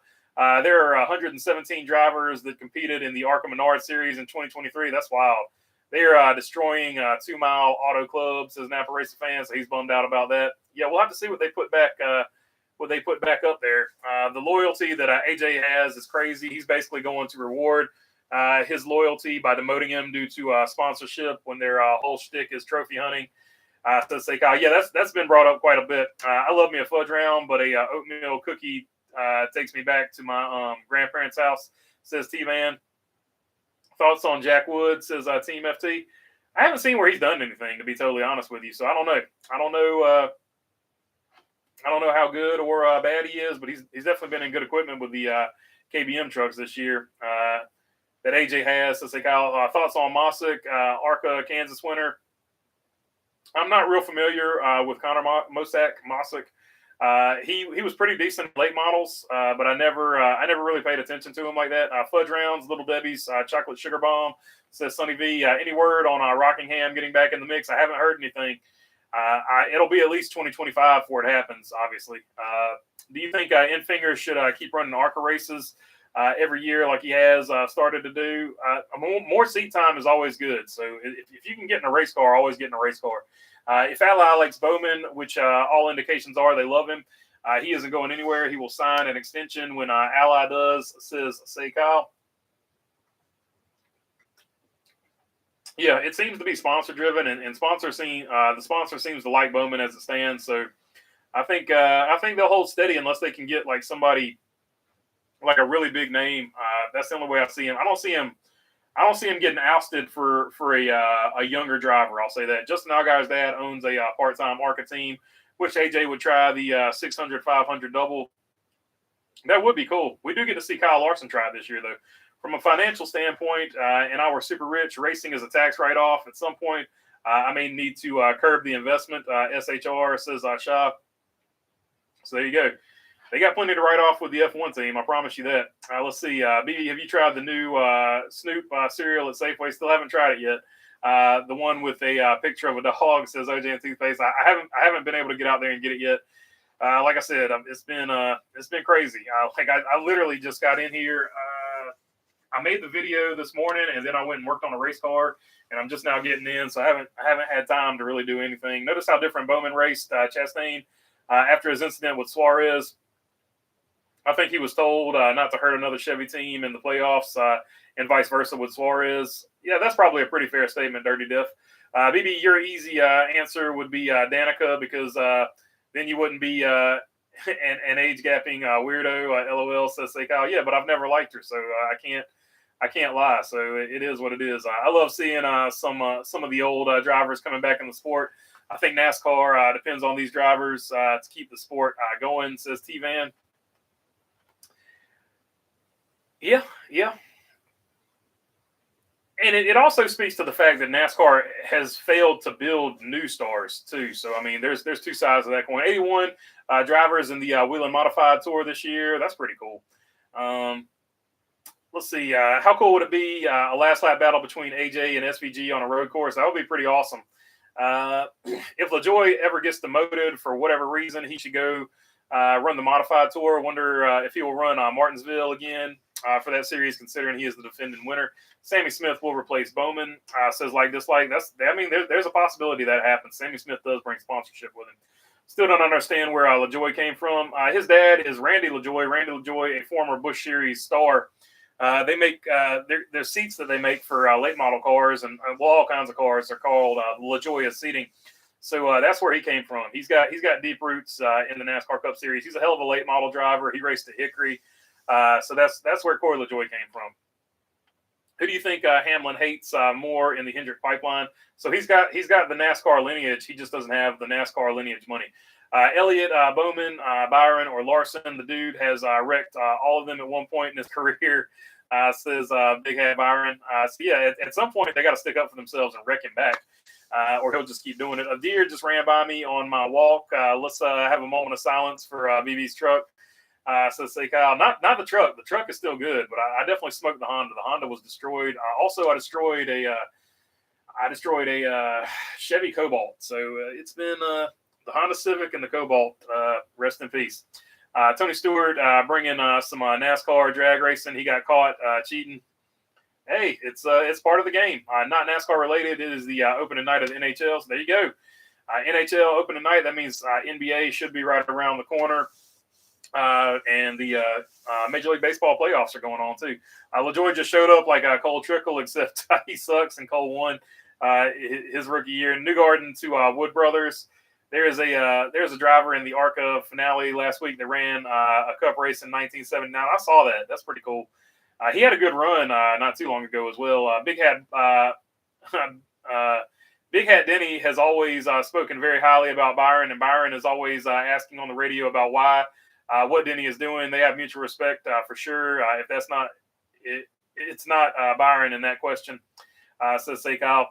There are 117 drivers that competed in the ARCA Menard Series in 2023. That's wild. They're destroying 2 Mile Auto Club, says Napa Racing Fan, so he's bummed out about that. Yeah, we'll have to see what they put back up there. The loyalty that AJ has is crazy. He's basically going to reward his loyalty by demoting him due to sponsorship when their whole shtick is trophy hunting. So say, Kyle, yeah, that's been brought up quite a bit. I love me a fudge round, but a oatmeal cookie takes me back to my grandparents' house, says T-Man. Thoughts on Jack Wood, says Team FT. I haven't seen where he's done anything, to be totally honest with you, so I don't know. I don't know how good or bad he is, but he's definitely been in good equipment with the KBM trucks this year that AJ has. So say, Kyle, thoughts on Mosick, ARCA, Kansas winner. I'm not real familiar with Connor Mosick. He was pretty decent in late models, but I never really paid attention to him like that. Fudge rounds, Little Debbie's, chocolate sugar bomb, says Sonny V. Any word on Rockingham getting back in the mix? I haven't heard anything. It'll be at least 2025 before it happens, obviously. Do you think Enfinger should keep running ARCA races every year like he has started to do? More seat time is always good. So if you can get in a race car, always get in a race car. If Ally likes Bowman, which all indications are they love him, he isn't going anywhere. He will sign an extension when Ally does, says Say Kyle. Yeah, it seems to be sponsor driven, and the sponsor seems to like Bowman as it stands. So I think they'll hold steady unless they can get like somebody like a really big name. That's the only way I see him. I don't see him getting ousted for a younger driver. I'll say that. Justin Allgaier's dad owns a part-time ARCA team, which AJ would try the 600, 500 double. That would be cool. We do get to see Kyle Larson try it this year, though. From a financial standpoint, and I were super rich, racing is a tax write-off. At some point, I may need to curb the investment. SHR, says Shaw. So there you go. They got plenty to write off with the F1 team. I promise you that. Let's see. BB, have you tried the new Snoop cereal at Safeway? Still haven't tried it yet. The one with a picture of a dog, says OJ and Toothpaste. I haven't been able to get out there and get it yet. Like I said, it's been crazy. I literally just got in here. I made the video this morning, and then I went and worked on a race car, and I'm just now getting in, so I haven't had time to really do anything. Notice how different Bowman raced Chastain after his incident with Suarez. I think he was told not to hurt another Chevy team in the playoffs, and vice versa with Suarez. Yeah, that's probably a pretty fair statement, Dirty Diff. BB, your easy answer would be Danica, because then you wouldn't be an age-gapping weirdo. LOL, says Say Kyle. Yeah, but I've never liked her, so I can't lie. So it is what it is. I love seeing some of the old drivers coming back in the sport. I think NASCAR depends on these drivers to keep the sport going, says T-Van. Yeah. And it also speaks to the fact that NASCAR has failed to build new stars too. So I mean, there's two sides of that coin. 81 drivers in the Whelen Modified Tour this year. That's pretty cool. Let's see. How cool would it be a last lap battle between AJ and SVG on a road course? That would be pretty awesome. If LaJoy ever gets demoted for whatever reason, he should go run the Modified Tour. Wonder if he will run Martinsville again for that series, considering he is the defending winner. Sammy Smith will replace Bowman. Says like dislike. There's a possibility that happens. Sammy Smith does bring sponsorship with him. Still don't understand where LaJoy came from. His dad is Randy LaJoy. Randy LaJoy, a former Busch Series star. They make their seats that they make for late model cars and all kinds of cars are called LaJoy seating. So that's where he came from. He's got deep roots in the NASCAR Cup Series. He's a hell of a late model driver. He raced at Hickory. So that's where Corey LaJoy came from. Who do you think Hamlin hates more in the Hendrick pipeline? So he's got the NASCAR lineage. He just doesn't have the NASCAR lineage money. Elliott, Bowman, Byron, or Larson, the dude has wrecked all of them at one point in his career, says Big Hat Byron. So yeah, at some point they got to stick up for themselves and wreck him back, or he'll just keep doing it. A deer just ran by me on my walk. Let's have a moment of silence for BB's truck. So say Kyle, not the truck. The truck is still good, but I definitely smoked the Honda. The Honda was destroyed. Also, I destroyed a Chevy Cobalt. So it's been the Honda Civic and the Cobalt. Rest in peace. Tony Stewart bringing some NASCAR drag racing. He got caught cheating. Hey, it's part of the game. Not NASCAR related. It is the opening night of the NHL. So there you go. NHL opening night. That means NBA should be right around the corner. And the Major League Baseball playoffs are going on too. LaJoy just showed up like Cole Trickle, except he sucks and Cole won his rookie year. Newgarden to Wood Brothers. There's a driver in the ARCA finale last week that ran a Cup race in 1979. I saw that. That's pretty cool. He had a good run not too long ago as well. Big Hat Denny has always spoken very highly about Byron, and Byron is always asking on the radio about why. What Denny is doing. They have mutual respect for sure. If that's not it, it's not Byron in that question. Says say Kyle.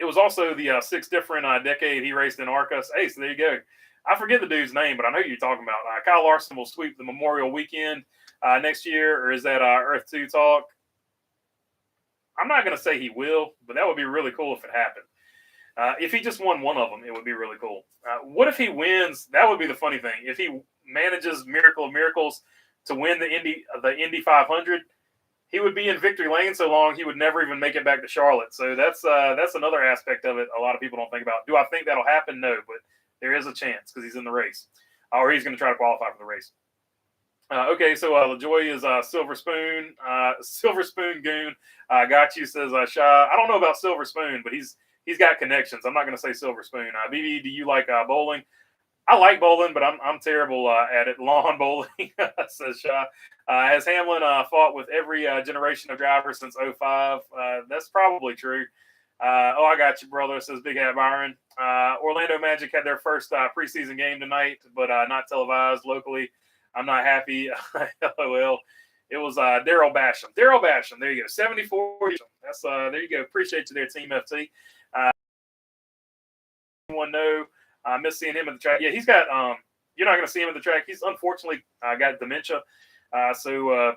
It was also the 6th different decade he raced in ARCA. Hey, so there you go. I forget the dude's name, but I know who you're talking about. Kyle Larson will sweep the Memorial Weekend next year, or is that Earth 2 talk? I'm not going to say he will, but that would be really cool if it happened. If he just won one of them, it would be really cool. What if he wins? That would be the funny thing. If he manages miracle of miracles to win the Indy 500, he would be in victory lane so long he would never even make it back to Charlotte. So that's another aspect of it a lot of people don't think about. Do I think that'll happen? No, but there is a chance because he's in the race, or he's going to try to qualify for the race. Okay, so LaJoy is Silver Spoon Goon. Got you, says Shy. I don't know about Silver Spoon, but he's got connections. I'm not going to say Silver Spoon. BB, do you like bowling? I like bowling, but I'm terrible at it. Lawn bowling, says Shy. Has Hamlin fought with every generation of drivers since 05? That's probably true. I got you, brother, says Big Hat Byron. Orlando Magic had their first preseason game tonight, but not televised locally. I'm not happy. LOL. It was Daryl Basham. Daryl Basham. There you go. 74. That's there you go. Appreciate you there, Team FT. Anyone know? Miss seeing him at the track. Yeah, he's got. You're not going to see him at the track. He's unfortunately got dementia. So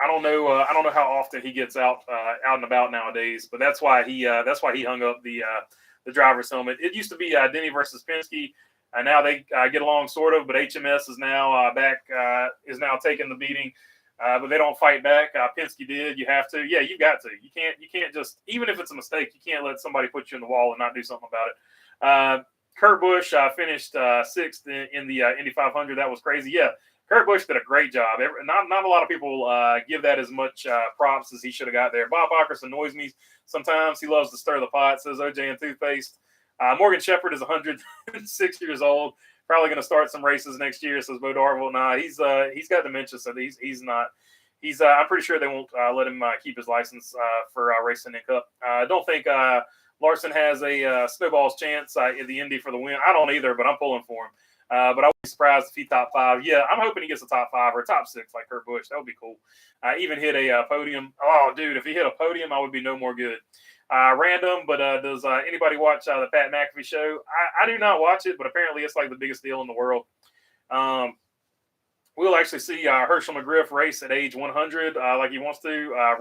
I don't know. I don't know how often he gets out and about nowadays. But that's why he hung up the driver's helmet. It used to be Denny versus Penske. Now they get along sort of, but HMS is now is now taking the beating. But they don't fight back. Penske did. You have to. Yeah, you got to. You can't just, even if it's a mistake, you can't let somebody put you in the wall and not do something about it. Kurt Busch finished 6th in the Indy 500. That was crazy. Yeah, Kurt Busch did a great job. Not a lot of people give that as much props as he should have got there. Bob Bockus annoys me sometimes. He loves to stir the pot, says OJ and Toothpaste. Morgan Shepherd is 106 years old. Probably going to start some races next year, says Bo Darville. Nah, he's got dementia, so he's not. I'm pretty sure they won't let him keep his license for racing in Cup. I don't think Larson has a snowball's chance in the Indy for the win. I don't either, but I'm pulling for him. But I would be surprised if he top 5. Yeah, I'm hoping he gets a top 5 or a top 6 like Kurt Busch. That would be cool. Even hit a podium. Oh, dude, if he hit a podium, I would be no more good. Random, but does anybody watch the Pat McAfee show? I do not watch it, but apparently it's like the biggest deal in the world. We'll actually see Herschel McGriff race at age 100 like he wants to.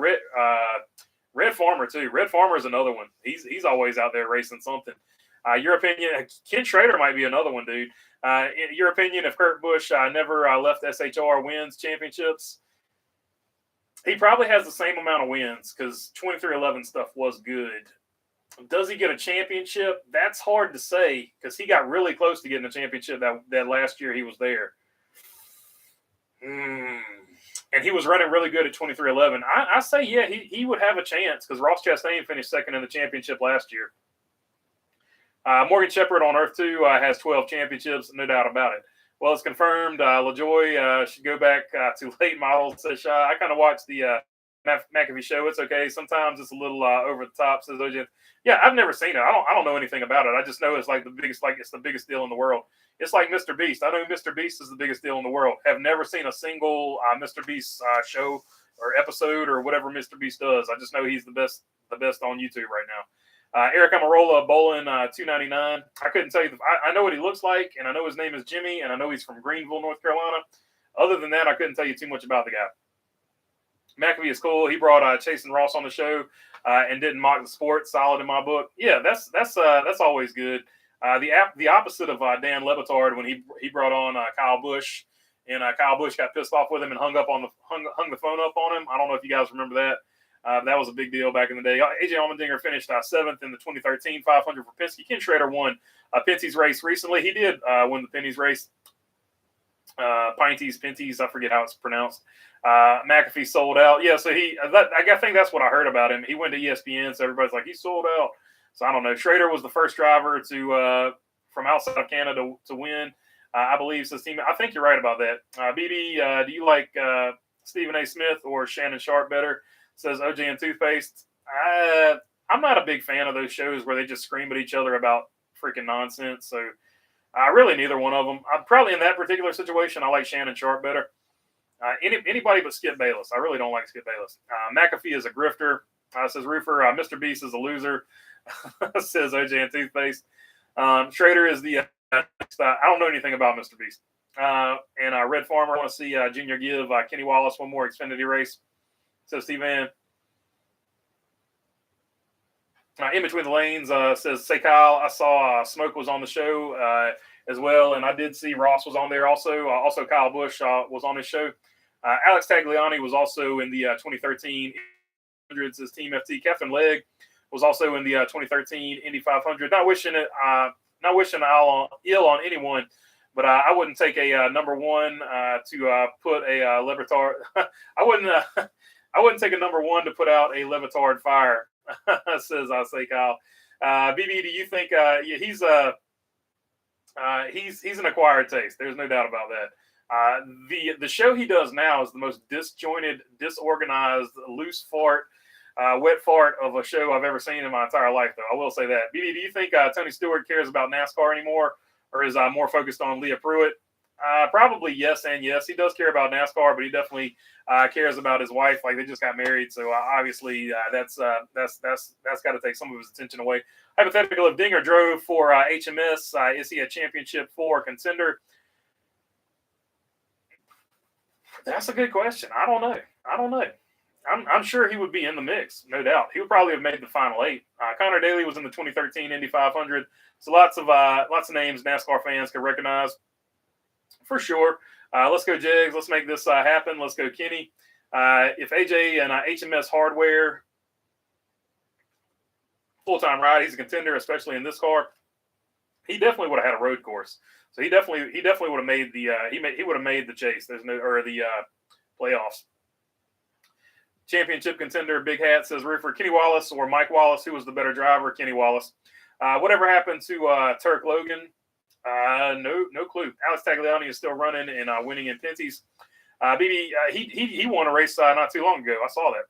Red Farmer, too. Red Farmer is another one. He's always out there racing something. Your opinion, Ken Schrader might be another one, dude. In your opinion, if Kurt Busch never left SHR, wins championships, he probably has the same amount of wins because 2311 stuff was good. Does he get a championship? That's hard to say because he got really close to getting a championship that last year he was there. And he was running really good at 2311. I say, yeah, he would have a chance because Ross Chastain finished 2nd in the championship last year. Morgan Shepherd on Earth 2 has 12 championships, no doubt about it. Well, it's confirmed. LaJoy should go back to late model. Says I kind of watched the McAfee show. It's okay. Sometimes it's a little over the top. Says OJ. Yeah, I've never seen it. I don't know anything about it. I just know it's like the biggest. Like it's the biggest deal in the world. It's like Mr. Beast. I know Mr. Beast is the biggest deal in the world. Have never seen a single Mr. Beast show or episode or whatever Mr. Beast does. I just know he's the best on YouTube right Eric Amarola bowling $2.99. I couldn't tell you. I know what he looks like, and I know his name is Jimmy, and I know he's from Greenville, North Carolina. Other than that, I couldn't tell you too much about the guy. McAfee is cool. He brought Chase and Ross on the show and didn't mock the sport. Solid in my book. Yeah, that's always good. The opposite of Dan Le Batard when he brought on Kyle Busch, and Kyle Busch got pissed off with him and hung the phone up on him. I don't know if you guys remember that. That was a big deal back in the day. AJ Allmendinger finished 7th in the 2013 500 for Penske. Ken Schrader won Penty's race recently. He did win the Penty's race. Pinty's, I forget how it's pronounced. McAfee sold out. Yeah, so I think that's what I heard about him. He went to ESPN, so everybody's like, he sold out. So I don't know. Schrader was the first driver to from outside of Canada to win. I believe says team. I think you're right about that. BB, do you like Stephen A. Smith or Shannon Sharp better? Says OJ and Toothpaste. I'm not a big fan of those shows where they just scream at each other about freaking nonsense. So really neither one of them. Probably in that particular situation, I like Shannon Sharp better. Anybody but Skip Bayless. I really don't like Skip Bayless. McAfee is a grifter. Says Roofer. Mr. Beast is a loser. Says OJ and Toothpaste. Schrader is the I don't know anything about Mr. Beast. And Red Farmer, I want to see Junior give Kenny Wallace one more Xfinity race. Says Steve Van. In between the lanes, says, say Kyle, I saw Smoke was on the show as well, and I did see Ross was on there also. Also, Kyle Busch was on his show. Alex Tagliani was also in the 2013 100s, says Team FT. Kevin Legg was also in the 2013 Indy 500. Not wishing ill on anyone, but I wouldn't take a number one to put a Le Batard. I wouldn't take a number one to put out a Le Batard fire. Says I say Kyle. BB, do you think he's an acquired taste? There's no doubt about that. The show he does now is the most disjointed, disorganized, loose fart, wet fart of a show I've ever seen in my entire life. Though I will say that. BB, do you think Tony Stewart cares about NASCAR anymore, or is more focused on Leah Pruitt? Probably yes and yes. He does care about NASCAR, but he definitely cares about his wife. Like they just got married, so obviously that's got to take some of his attention away. Hypothetical: if Dinger drove for HMS, is he a championship 4 contender? That's a good question. I don't know. I'm sure he would be in the mix, no doubt. He would probably have made the final 8. Connor Daly was in the 2013 Indy 500, so lots of names NASCAR fans can recognize. For sure. Let's go, Jegs. Let's make this happen. Let's go, Kenny. If AJ and HMS Hardware full-time ride, he's a contender, especially in this car. He definitely would have had a road course. So he definitely would have made the he would have made the chase. There's no the playoffs. Championship contender, Big Hat says Roofer, Kenny Wallace or Mike Wallace. Who was the better driver? Kenny Wallace. Whatever happened to Turk Logan? No clue. Alex Tagliani is still running and winning in Penty's. BB, he won a race not too long ago. I saw that.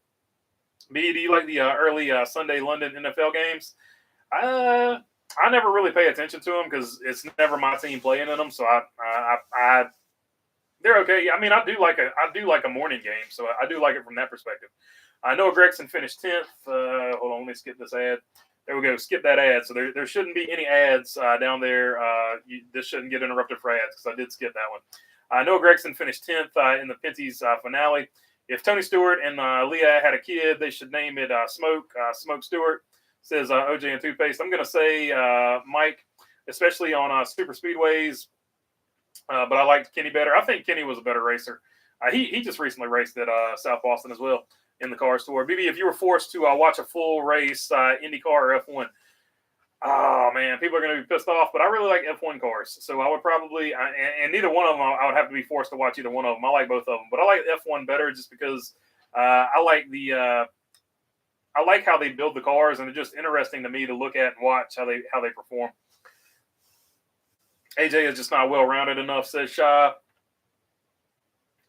BB, do you like the early Sunday London NFL games? I never really pay attention to them because it's never my team playing in them. So I they're okay. I mean, I do like a morning game, so I do like it from that perspective. Noah Gregson finished 10th. Hold on, let me skip this ad. There we go. Skip that ad. So there shouldn't be any ads down there. This shouldn't get interrupted for ads because I did skip that one. Noah Gregson finished 10th in the Penty's finale. If Tony Stewart and Leah had a kid, they should name it Smoke Stewart, says OJ and Toothpaste. I'm going to say Mike, especially on super speedways, but I liked Kenny better. I think Kenny was a better racer. He just recently raced at South Boston as well. In the Cars Tour. BB, if you were forced to watch a full race, IndyCar or F1, oh, man, people are going to be pissed off, but I really like F1 cars. So I would probably, and neither one of them, I would have to be forced to watch either one of them. I like both of them, but I like F1 better just because I like how they build the cars, and it's just interesting to me to look at and watch how they perform. AJ is just not well-rounded enough, says Shah.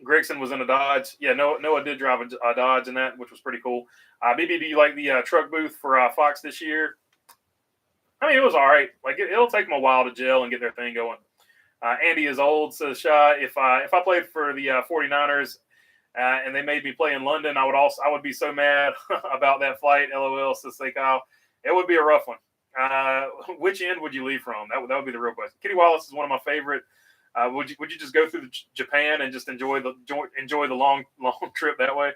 Gregson was in a Dodge. Yeah, Noah did drive a Dodge in that, which was pretty cool. BB, do you like the truck booth for Fox this year? I mean, it was all right. Like it'll take them a while to gel and get their thing going. Andy is old, says Shah. If I played for the 49ers and they made me play in London, I would be so mad about that flight. LOL, says Kyle. It would be a rough one. Which end would you leave from? That would be the real question. Kenny Wallace is one of my favorite. Would you just go through Japan and just enjoy the long trip that way?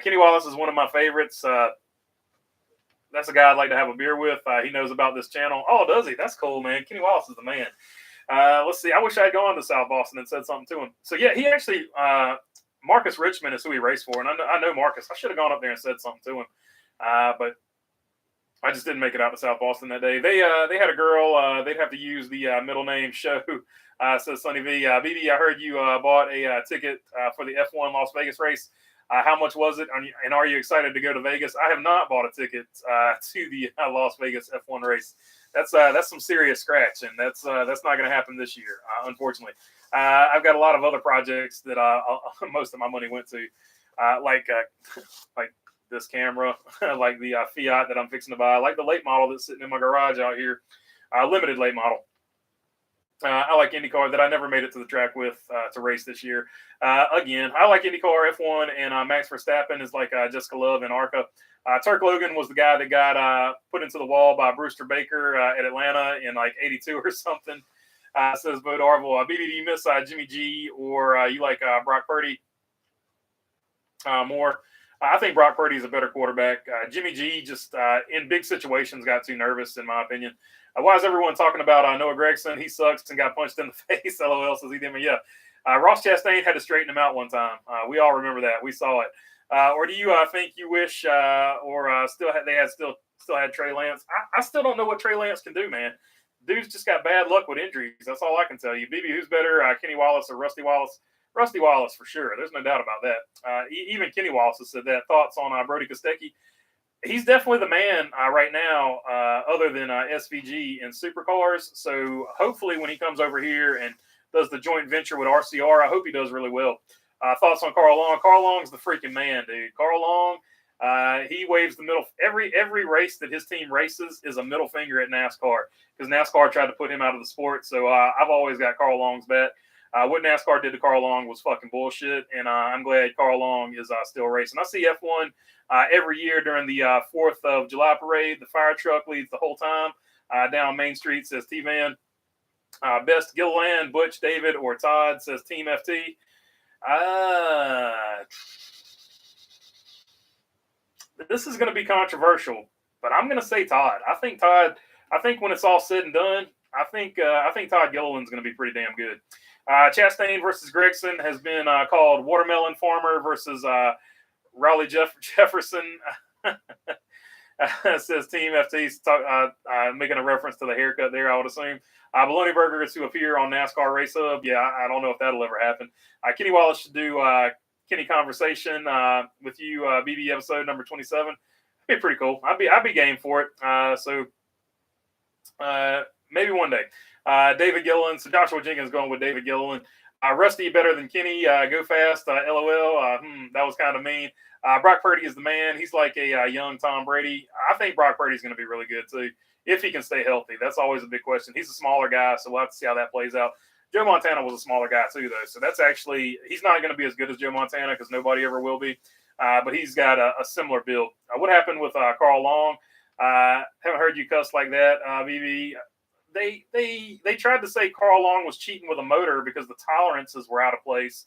Kenny Wallace is one of my favorites. That's a guy I'd like to have a beer with. He knows about this channel. Oh, does he? That's cool, man. Kenny Wallace is the man. Let's see. I wish I had gone to South Boston and said something to him. So yeah, he actually Marcus Richmond is who he raced for, and I know Marcus. I should have gone up there and said something to him, but I just didn't make it out to South Boston that day. They had a girl. They'd have to use the middle name show. Says Sonny V. BB, I heard you bought a ticket for the F1 Las Vegas race. How much was it? And are you excited to go to Vegas? I have not bought a ticket to the Las Vegas F1 race. That's some serious scratch, and that's not going to happen this year, unfortunately. I've got a lot of other projects that most of my money went to, like this camera, like the Fiat that I'm fixing to buy, like the late model that's sitting in my garage out here, limited late model. I like IndyCar that I never made it to the track with to race this year. Again, I like IndyCar F1, and Max Verstappen is like Jessica Love and ARCA. Turk Logan was the guy that got put into the wall by Brewster Baker at Atlanta in like 82 or something. Says Bo Darville. BB, do you miss Jimmy G, or you like Brock Purdy more? I think Brock Purdy is a better quarterback. Jimmy G just in big situations got too nervous, in my opinion. Why is everyone talking about Noah Gragson? He sucks and got punched in the face. LOL, says he did me. Yeah. Ross Chastain had to straighten him out one time. We all remember that. We saw it. Or do you think you wish still had Trey Lance? I still don't know what Trey Lance can do, man. Dude's just got bad luck with injuries. That's all I can tell you. BB, who's better, Kenny Wallace or Rusty Wallace? Rusty Wallace for sure. There's no doubt about that. Even Kenny Wallace has said that. Thoughts on Brody Kostecki? He's definitely the man right now, other than SVG in supercars. So hopefully when he comes over here and does the joint venture with RCR, I hope he does really well. Thoughts on Carl Long? Carl Long's the freaking man, dude. Carl Long, he waves the middle. Every race that his team races is a middle finger at NASCAR, because NASCAR tried to put him out of the sport. So I've always got Carl Long's back. What NASCAR did to Carl Long was fucking bullshit, and I'm glad Carl Long is still racing. I see F1 every year during the 4th of July parade. The fire truck leads the whole time down Main Street, says T-Van. Best Gilliland, Butch, David, or Todd, says Team FT. This is going to be controversial, but I'm going to say Todd. I think when it's all said and done, I think Todd Gilliland's going to be pretty damn good. Chastain versus Gragson has been called Watermelon Farmer versus Raleigh Jefferson. Says Team FT, making a reference to the haircut there, I would assume. Bologna Burgers to appear on NASCAR Race Hub. Yeah, I don't know if that'll ever happen. Kenny Wallace should do Kenny Conversation with you, BB episode number 27. It'd be pretty cool. I'd be game for it. So maybe one day. David Gilliland. So Joshua Jenkins going with David Gilliland. Rusty better than Kenny. Go fast. LOL. That was kind of mean. Brock Purdy is the man. He's like a young Tom Brady. I think Brock Purdy's going to be really good too, if he can stay healthy. That's always a big question. He's a smaller guy, so we'll have to see how that plays out. Joe Montana was a smaller guy too, though. So that's actually, he's not going to be as good as Joe Montana, because nobody ever will be. But he's got a similar build. What happened with Carl Long? Haven't heard you cuss like that, BB. They tried to say Carl Long was cheating with a motor because the tolerances were out of place.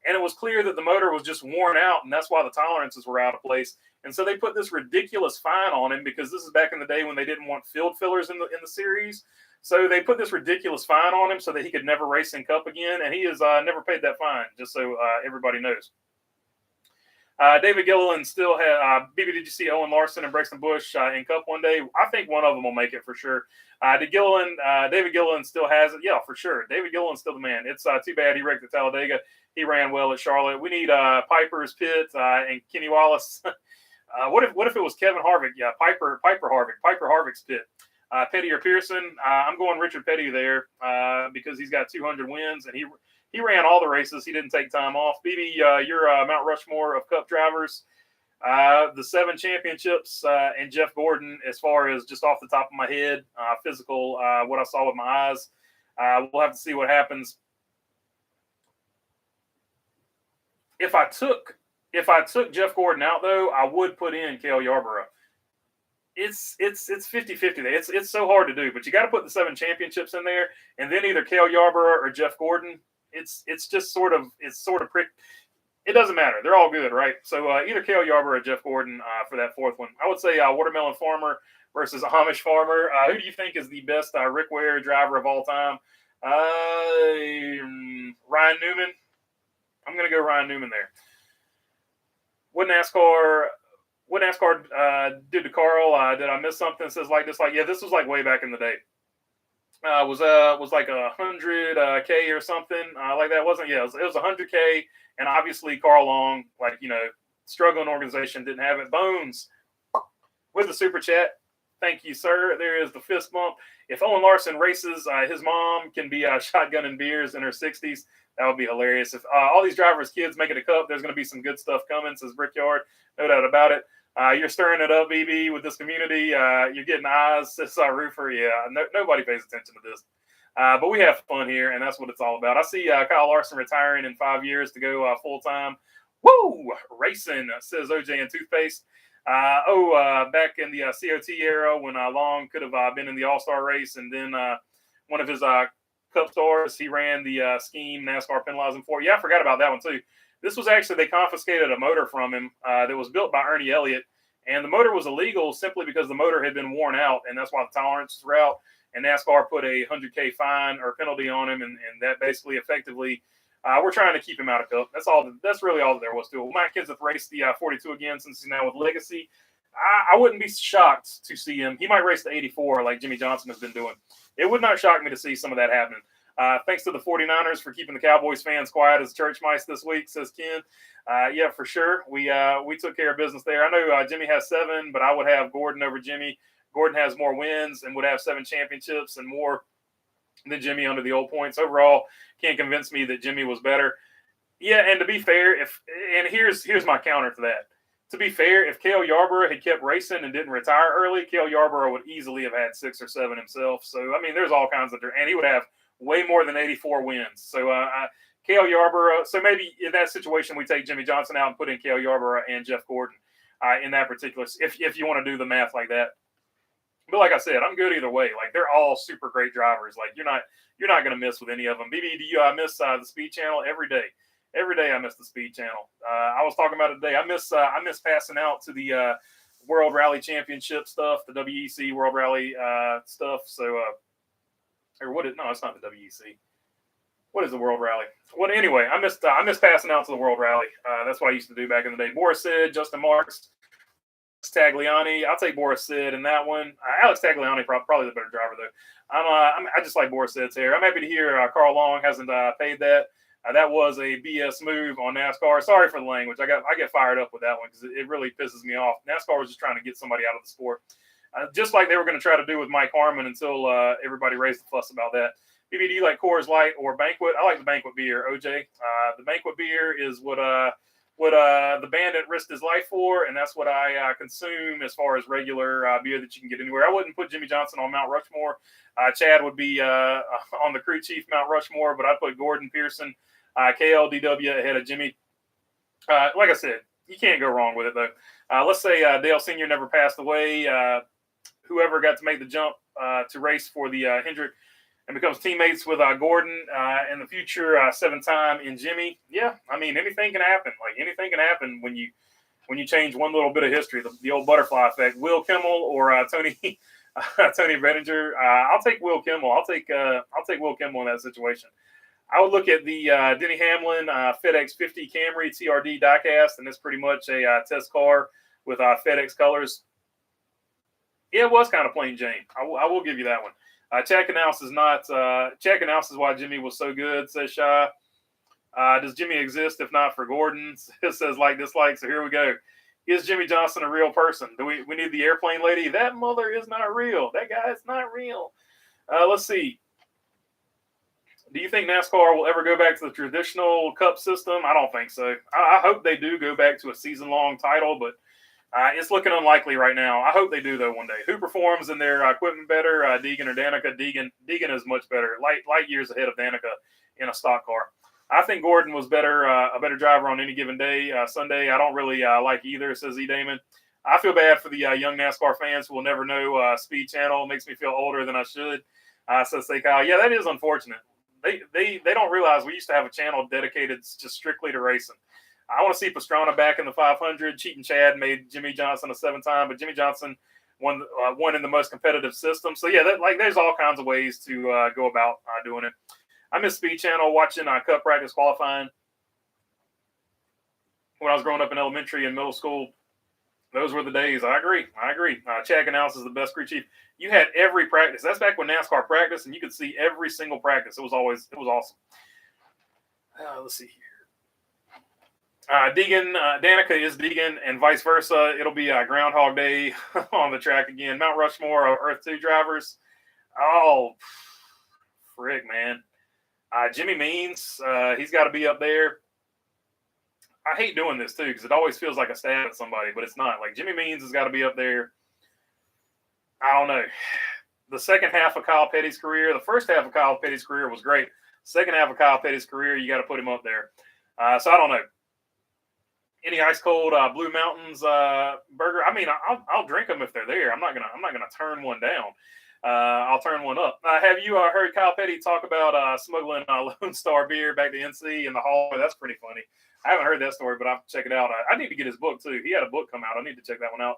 And it was clear that the motor was just worn out, and that's why the tolerances were out of place. And so they put this ridiculous fine on him, because this is back in the day when they didn't want field fillers in the series. So they put this ridiculous fine on him so that he could never race in Cup again, and he has never paid that fine, just so everybody knows. David Gilliland still had BB. Did you see Owen Larson and Braxton Bush in Cup one day? I think one of them will make it for sure. David Gilliland still has it? Yeah, for sure. David Gilliland's still the man. It's too bad he wrecked at Talladega. He ran well at Charlotte. We need Piper's Pit and Kenny Wallace. What if it was Kevin Harvick? Yeah, Piper Harvick's pit. Petty or Pearson? I'm going Richard Petty there because he's got 200 wins, and he ran all the races. He didn't take time off. BB, you're Mount Rushmore of Cup drivers. The 7 championships and Jeff Gordon, as far as just off the top of my head, physical, what I saw with my eyes. We'll have to see what happens. If I took Jeff Gordon out, though, I would put in Cale Yarborough. it's 50-50 there. It's so hard to do, but you got to put the 7 championships in there, and then either Cale Yarborough or Jeff Gordon. It's just sort of prick. It doesn't matter. They're all good, right? So either Cale Yarborough or Jeff Gordon for that 4th one. I would say Watermelon Farmer versus Amish Farmer. Who do you think is the best Rick Ware driver of all time? Ryan Newman. I'm going to go Ryan Newman there. What NASCAR did to Carl? Did I miss something? It says like this, like, yeah, this was like way back in the day. Was like 100K or something like that. Wasn't, yeah, it was 100K, and obviously Carl Long, like, struggling organization, didn't have it. Bones with the super chat. Thank you, sir. There is the fist bump. If Owen Larson races, his mom can be shotgunning beers in her 60s. That would be hilarious. If all these drivers' kids make it a cup, there's going to be some good stuff coming, says Brickyard. No doubt about it. You're stirring it up, BB, with this community. You're getting eyes, says Roofer. Yeah, nobody pays attention to this. But we have fun here, and that's what it's all about. I see Kyle Larson retiring in 5 years to go full-time. Woo! Racing, says OJ and Toothpaste. Back in the COT era when Long could have been in the All-Star race, and then one of his Cup stars, he ran the scheme NASCAR penalized him for. Yeah, I forgot about that one too. This was actually, they confiscated a motor from him that was built by Ernie Elliott, and the motor was illegal simply because the motor had been worn out, and that's why the tolerance threw out, and NASCAR put a 100K fine or penalty on him, and that basically effectively we're trying to keep him out of Cup. That's really all that there was to it. Matt Kenseth raced the 42 again since he's now with Legacy. I wouldn't be shocked to see him. He might race the 84 like Jimmy Johnson has been doing. It would not shock me to see some of that happening. Thanks to the 49ers for keeping the Cowboys fans quiet as church mice this week, says Ken. Yeah, for sure. We took care of business there. I know Jimmy has 7, but I would have Gordon over Jimmy. Gordon has more wins and would have 7 championships and more than Jimmy under the old points. Overall, can't convince me that Jimmy was better. Yeah, and to be fair, here's my counter to that. To be fair, if Cale Yarborough had kept racing and didn't retire early, Cale Yarborough would easily have had 6 or 7 himself. So, I mean, there's all kinds of – and he would have way more than 84 wins. So, Cale Yarborough – so maybe in that situation we take Jimmy Johnson out and put in Cale Yarborough and Jeff Gordon in that particular – if you want to do the math like that. But like I said, I'm good either way. Like, they're all super great drivers. Like, you're not going to miss with any of them. BB, do you miss the Speed Channel every day? Every day I miss the Speed Channel. I was talking about it today. I miss passing out to the World Rally Championship stuff, the WEC World Rally stuff. So, no, it's not the WEC. What is the World Rally? Well, anyway, I miss passing out to the World Rally. That's what I used to do back in the day. Boris Sid, Justin Marks, Tagliani. I'll take Boris Sid in that one. Alex Tagliani probably the better driver though. I just like Boris Sid's hair. I'm happy to hear Carl Long hasn't paid that. That was a BS move on NASCAR. Sorry for the language. I get fired up with that one because it really pisses me off. NASCAR was just trying to get somebody out of the sport, just like they were going to try to do with Mike Harmon until everybody raised the fuss about that. BB, do you like Coors Light or Banquet? I like the Banquet beer, OJ. The Banquet beer is what the bandit risked his life for, and that's what I consume as far as regular beer that you can get anywhere. I wouldn't put Jimmy Johnson on Mount Rushmore. Chad would be on the crew chief Mount Rushmore, but I'd put Gordon, Pearson, KLDW ahead of Jimmy. Like I said, you can't go wrong with it, though. Let's say Dale Sr. never passed away. Whoever got to make the jump to race for the Hendrick and becomes teammates with Gordon in the future, 7-time in Jimmy. Yeah, I mean, anything can happen. Like, anything can happen when you change one little bit of history, the old butterfly effect. Will Kimmel or Tony Bettinger. I'll take Will Kimmel. I'll take Will Kimmel in that situation. I would look at the Denny Hamlin FedEx 50 Camry TRD diecast, and it's pretty much a test car with FedEx colors. Yeah, it was kind of plain Jane. I will give you that one. Check analysis check analysis why Jimmy was so good, says Shy. Does Jimmy exist if not for Gordon? It says like dislike. So here we go. Is Jimmy Johnson a real person? Do we need the airplane lady? That mother is not real. That guy is not real. Let's see. Do you think NASCAR will ever go back to the traditional Cup system? I don't think so. I hope they do go back to a season-long title, but it's looking unlikely right now. I hope they do, though, one day. Who performs in their equipment better, Deegan or Danica? Deegan is much better, light years ahead of Danica in a stock car. I think Gordon was a better driver on any given day. Sunday, I don't really like either, says E. Damon. I feel bad for the young NASCAR fans who will never know Speed Channel. It makes me feel older than I should. So say, Kyle, yeah, that is unfortunate. They don't realize we used to have a channel dedicated just strictly to racing. I want to see Pastrana back in the 500. Cheating Chad made Jimmy Johnson a 7-time, but Jimmy Johnson won in the most competitive system. So yeah, there's all kinds of ways to go about doing it. I miss Speed Channel watching Cup practice qualifying when I was growing up in elementary and middle school. Those were the days. I agree. Chad Canals is the best crew chief. You had every practice. That's back when NASCAR practiced, and you could see every single practice. It was awesome. Let's see here. Deegan, Danica is Deegan, and vice versa. It'll be Groundhog Day on the track again. Mount Rushmore of Earth 2 drivers. Oh, frick, man. Jimmy Means, he's got to be up there. I hate doing this too because it always feels like a stab at somebody, but it's not. Like Jimmy Means has got to be up there. I don't know. The second half of Kyle Petty's career, the first half of Kyle Petty's career was great. Second half of Kyle Petty's career, you got to put him up there. So I don't know. Any ice cold Blue Mountains burger? I mean, I'll drink them if they're there. I'm not gonna turn one down. I'll turn one up. Have you heard Kyle Petty talk about smuggling Lone Star beer back to NC in the hallway? That's pretty funny. I haven't heard that story, but I'll check it out. I need to get his book too. He had a book come out. I need to check that one out.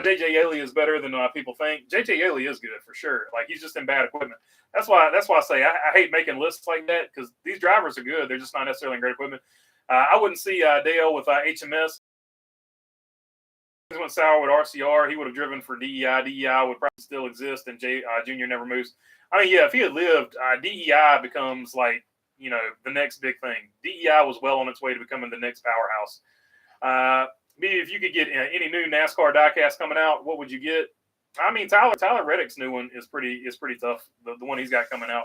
JJ Yaley is better than people think. JJ Yaley is good for sure. Like he's just in bad equipment. That's why I say I hate making lists like that because these drivers are good. They're just not necessarily in great equipment. I wouldn't see Dale with HMS. He went sour with RCR. He would have driven for DEI. DEI would probably still exist, and Junior never moves. I mean, yeah, if he had lived, DEI becomes like, the next big thing. DEI was well on its way to becoming the next powerhouse. Maybe if you could get any new NASCAR diecast coming out, what would you get? I mean, Tyler Reddick's new one is pretty tough. The one he's got coming out.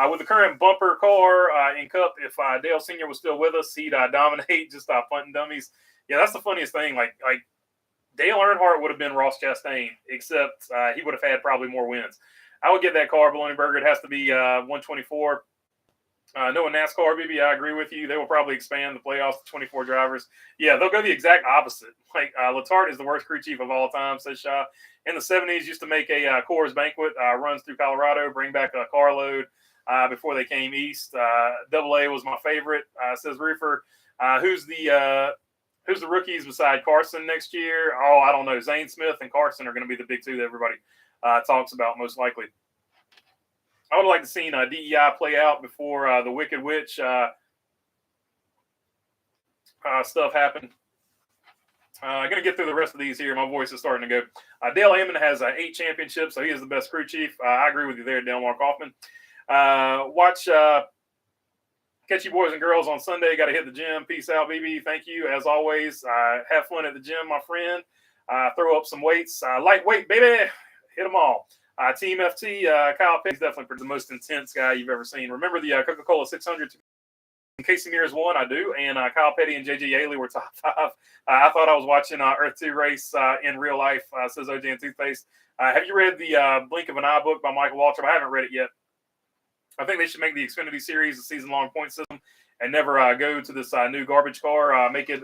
With the current bumper car in Cup, if Dale Sr. was still with us, he'd dominate just punting dummies. Yeah, that's the funniest thing. Like Dale Earnhardt would have been Ross Chastain, except he would have had probably more wins. I would get that car, Bologna Burger. It has to be 124. Knowing NASCAR, BB, I agree with you. They will probably expand the playoffs to 24 drivers. Yeah, they'll go the exact opposite. Like Letarte is the worst crew chief of all time, says Shaw. In the 70s, used to make a Coors Banquet, runs through Colorado, bring back a carload before they came east. Double A was my favorite, says Roofer. Who's the rookies beside Carson next year? Oh, I don't know. Zane Smith and Carson are going to be the big two that everybody talks about most likely. I would like to see DEI play out before the Wicked Witch stuff happened. I'm going to get through the rest of these here. My voice is starting to go. Dale Hammond has 8 championships, so he is the best crew chief. I agree with you there, Delmar Kaufman. Watch Catch you boys and girls on Sunday. Got to hit the gym. Peace out, BB. Thank you, as always. Have fun at the gym, my friend. Throw up some weights. Lightweight, baby. Hit them all. Team FT, Kyle Petty's definitely the most intense guy you've ever seen. Remember the Coca-Cola 600? Casey Mears won, I do, and Kyle Petty and JJ Yaley were top 5. I thought I was watching Earth 2 race in real life, says OJ and Toothpaste. Have you read the Blink of an Eye book by Michael Waltrip? I haven't read it yet. I think they should make the Xfinity Series a season-long point system and never go to this new garbage car. Make it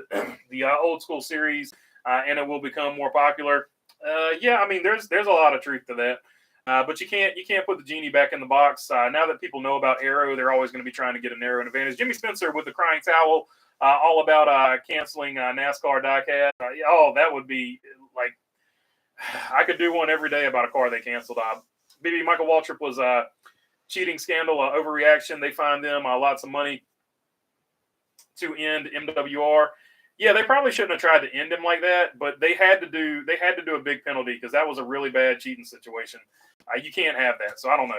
the old school series, and it will become more popular. Yeah, I mean, there's a lot of truth to that. But you can't put the genie back in the box. Now that people know about Arrow, they're always going to be trying to get an Arrow advantage. Jimmy Spencer with the crying towel, all about canceling NASCAR diecast. That would be like, I could do one every day about a car they canceled. BB Michael Waltrip was cheating scandal, overreaction. They fined them lots of money to end MWR. Yeah, they probably shouldn't have tried to end him like that, but they had to do a big penalty because that was a really bad cheating situation. You can't have that, so I don't know.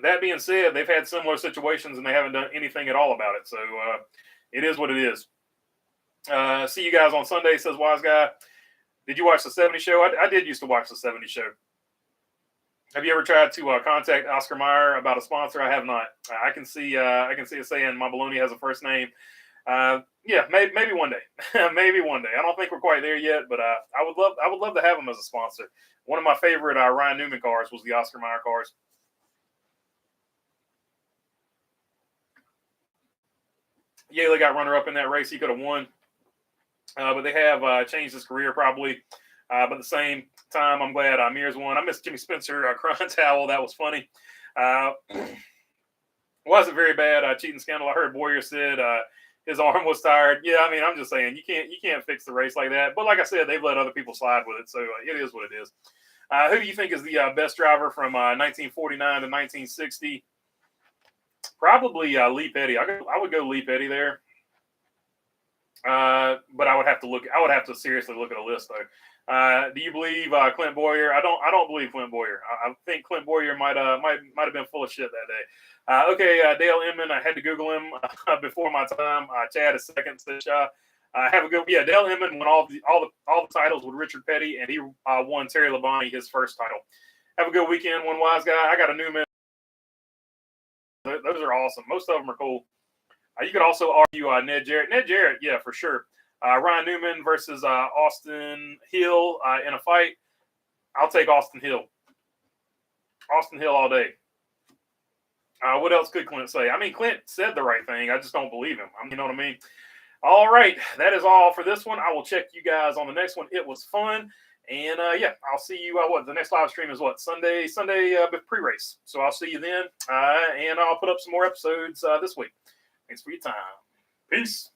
That being said, they've had similar situations and they haven't done anything at all about it. So it is what it is. See you guys on Sunday, says Wise Guy. Did you watch the 70 show? I did used to watch the 70 show. Have you ever tried to contact Oscar Mayer about a sponsor? I have not. I can see it saying my baloney has a first name. Yeah, maybe one day. Maybe one day. I don't think we're quite there yet, but I would love to have him as a sponsor. One of my favorite Ryan Newman cars was the Oscar Mayer cars. Yale got runner-up in that race. He could have won. But they have changed his career probably. But at the same time, I'm glad Mears won. I missed Jimmy Spencer crying towel. That was funny. Wasn't very bad cheating scandal. I heard Boyer said his arm was tired. Yeah, I mean, I'm just saying you can't fix the race like that. But like I said, they've let other people slide with it, so it is what it is. Who do you think is the best driver from 1949 to 1960? Probably Lee Petty. I would go Lee Petty there. But I would have to seriously look at a list though. Do you believe Clint Boyer? I don't believe Clint Boyer. I think Clint Boyer might have been full of shit that day. Okay, Dale Inman. I had to Google him before my time. Chad is second. Have a good. Yeah, Dale Inman won all the titles with Richard Petty, and he won Terry Labonte his first title. Have a good weekend, one wise guy. I got a Newman. Those are awesome. Most of them are cool. You could also argue Ned Jarrett. Ned Jarrett, yeah, for sure. Ryan Newman versus Austin Hill in a fight. I'll take Austin Hill. Austin Hill all day. What else could Clint say? I mean, Clint said the right thing. I just don't believe him. You know what I mean? All right. That is all for this one. I will check you guys on the next one. It was fun. And, yeah, I'll see you. The next live stream is what? Sunday pre-race. So I'll see you then. And I'll put up some more episodes this week. Thanks for your time. Peace.